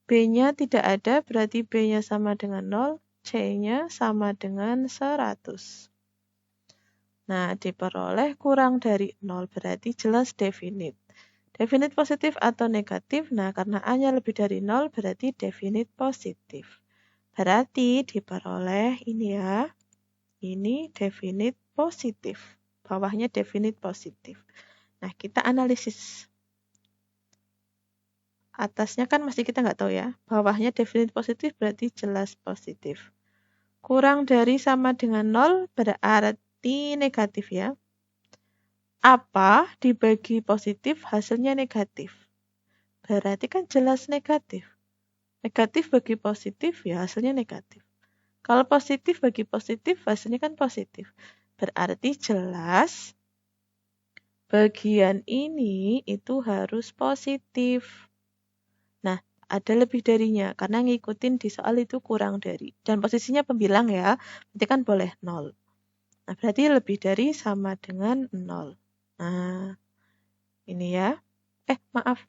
B-nya tidak ada, berarti B-nya sama dengan 0, C-nya sama dengan 100. Nah, diperoleh kurang dari 0, berarti jelas definit. Definit positif atau negatif, nah karena A-nya lebih dari 0, berarti definit positif. Berarti diperoleh ini ya, ini definit positif. Bawahnya definit positif. Nah, kita analisis. Atasnya kan masih kita nggak tahu ya. Bawahnya definit positif berarti jelas positif. Kurang dari sama dengan 0 berarti negatif ya. Apa dibagi positif hasilnya negatif. Berarti kan jelas negatif. Negatif bagi positif ya hasilnya negatif. Kalau positif bagi positif hasilnya kan positif. Berarti jelas bagian ini itu harus positif. Nah, ada lebih darinya karena ngikutin di soal itu kurang dari. Dan posisinya pembilang ya, berarti kan boleh 0. Nah, berarti lebih dari sama dengan 0. Nah, ini ya. Maaf.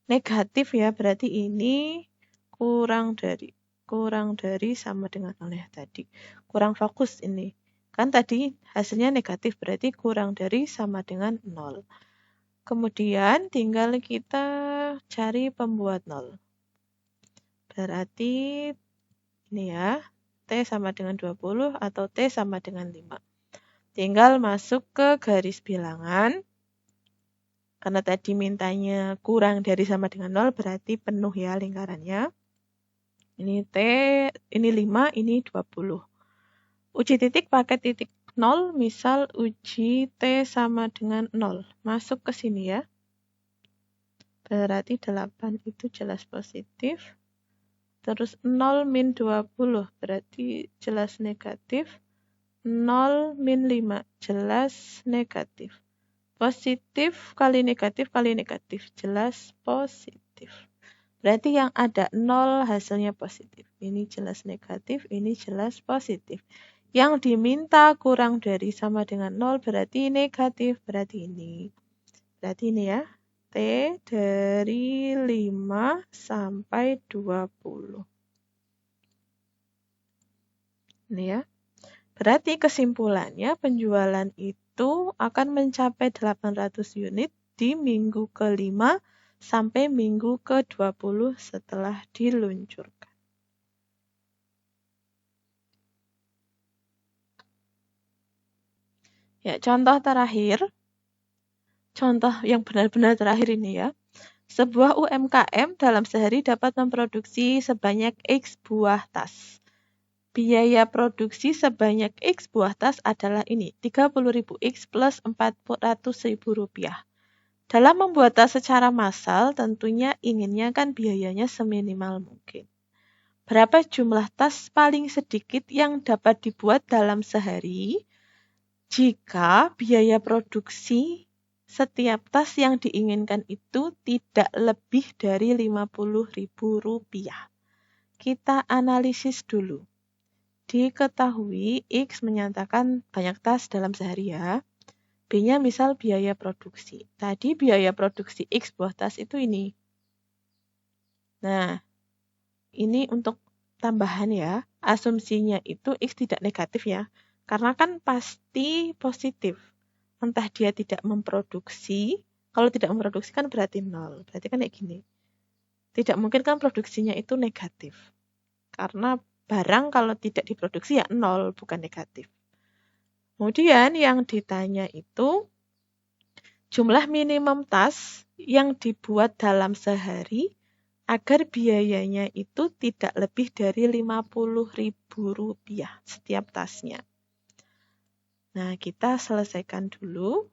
Negatif ya, berarti ini kurang dari. Kurang dari sama dengan 0 ya tadi. Kurang fokus ini. Kan tadi hasilnya negatif, berarti kurang dari sama dengan 0. Kemudian tinggal kita cari pembuat 0. Berarti ini ya, T sama dengan 20 atau T sama dengan 5. Tinggal masuk ke garis bilangan. Karena tadi mintanya kurang dari sama dengan 0, berarti penuh ya lingkarannya. Ini T, ini 5, ini 20. Uji titik pakai titik 0, misal uji T sama dengan 0. Masuk ke sini ya. Berarti 8 itu jelas positif. Terus 0 min 20 berarti jelas negatif. 0 min 5 jelas negatif. Positif kali negatif jelas positif. Berarti yang ada 0 hasilnya positif. Ini jelas negatif, ini jelas positif. Yang diminta kurang dari sama dengan 0 berarti negatif. Berarti ini. Berarti ini ya. T dari 5 sampai 20. Ini ya. Berarti kesimpulannya penjualan itu akan mencapai 800 unit di minggu ke-5 sampai minggu ke-20 setelah diluncurkan. Ya, contoh terakhir. Contoh yang benar-benar terakhir ini ya. Sebuah UMKM dalam sehari dapat memproduksi sebanyak X buah tas. Biaya produksi sebanyak X buah tas adalah ini, 30.000 X plus 400.000 rupiah. Dalam membuat tas secara massal, tentunya inginnya kan biayanya seminimal mungkin. Berapa jumlah tas paling sedikit yang dapat dibuat dalam sehari jika biaya produksi setiap tas yang diinginkan itu tidak lebih dari 50.000 rupiah. Kita analisis dulu. Diketahui X menyatakan banyak tas dalam sehari ya. B-nya misal biaya produksi. Tadi biaya produksi X buah tas itu ini. Nah, ini untuk tambahan ya. Asumsinya itu X tidak negatif ya. Karena kan pasti positif. Entah dia tidak memproduksi. Kalau tidak memproduksi kan berarti 0. Berarti kan kayak gini. Tidak mungkin kan produksinya itu negatif. Karena barang kalau tidak diproduksi ya 0, bukan negatif. Kemudian yang ditanya itu jumlah minimum tas yang dibuat dalam sehari agar biayanya itu tidak lebih dari 50.000 rupiah setiap tasnya. Nah, kita selesaikan dulu.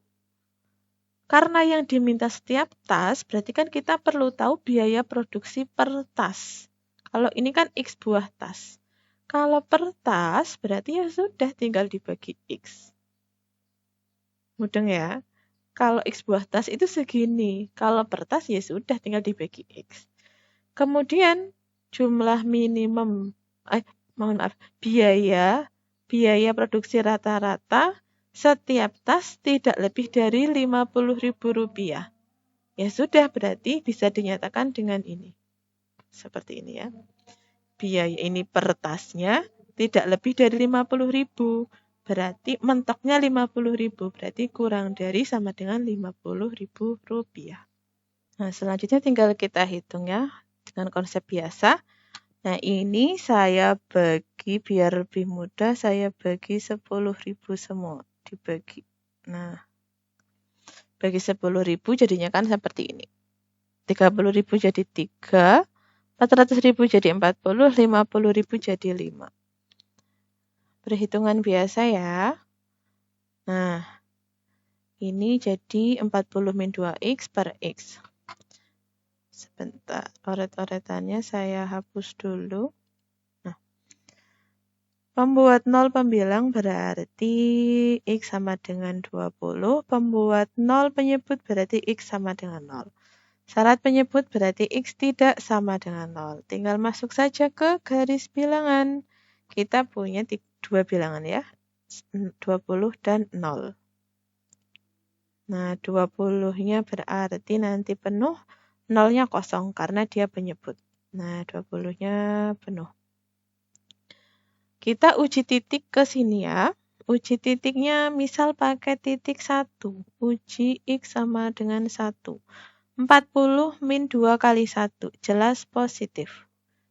Karena yang diminta setiap tas, berarti kan kita perlu tahu biaya produksi per tas. Kalau ini kan X buah tas. Kalau per tas, berarti ya sudah tinggal dibagi X. Mudeng ya. Kalau X buah tas itu segini. Kalau per tas ya sudah tinggal dibagi X. Kemudian jumlah minimum, mohon maaf, biaya produksi rata-rata setiap tas tidak lebih dari Rp50.000. Ya sudah, berarti bisa dinyatakan dengan ini. Seperti ini ya. Biaya ini per tasnya tidak lebih dari 50.000. Berarti mentoknya 50.000. Berarti kurang dari sama dengan Rp50.000. Nah, selanjutnya tinggal kita hitung ya dengan konsep biasa. Nah, ini saya bagi biar lebih mudah, saya bagi 10.000 semua dibagi. Nah, bagi 10.000 jadinya kan seperti ini. 30.000 jadi 3, 400.000 jadi 40, 50.000 jadi 5. Perhitungan biasa ya. Nah, ini jadi 40 min 2x per x. Sebentar, oret-oretannya saya hapus dulu. Nah, pembuat 0 pembilang berarti x sama dengan 20. Pembuat 0 penyebut berarti x sama dengan 0. Syarat penyebut berarti x tidak sama dengan 0. Tinggal masuk saja ke garis bilangan. Kita punya dua bilangan ya, 20 dan 0. Nah, 20-nya berarti nanti penuh, 0-nya kosong karena dia penyebut. Nah, 20-nya penuh. Kita uji titik ke sini ya. Uji titiknya misal pakai titik 1. Uji x sama dengan 1. 40 min 2 kali 1. Jelas positif.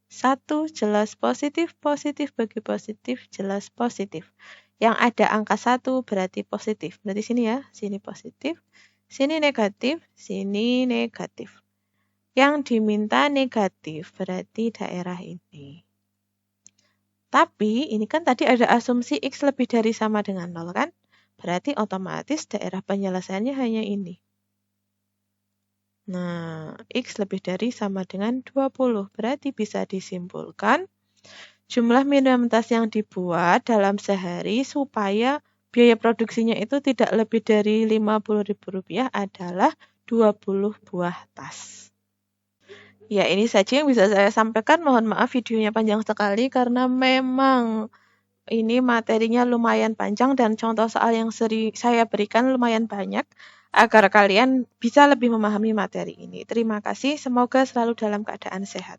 1 jelas positif, positif bagi positif, jelas positif. Yang ada angka 1 berarti positif. Berarti sini ya, sini positif, sini negatif, sini negatif. Yang diminta negatif berarti daerah ini. Tapi ini kan tadi ada asumsi X lebih dari sama dengan 0 kan? Berarti otomatis daerah penyelesaiannya hanya ini. Nah, X lebih dari sama dengan 20. Berarti bisa disimpulkan jumlah minimum tas yang dibuat dalam sehari supaya biaya produksinya itu tidak lebih dari Rp50.000 adalah 20 buah tas. Ya, ini saja yang bisa saya sampaikan. Mohon maaf videonya panjang sekali karena memang ini materinya lumayan panjang dan contoh soal yang sering saya berikan lumayan banyak agar kalian bisa lebih memahami materi ini. Terima kasih, semoga selalu dalam keadaan sehat.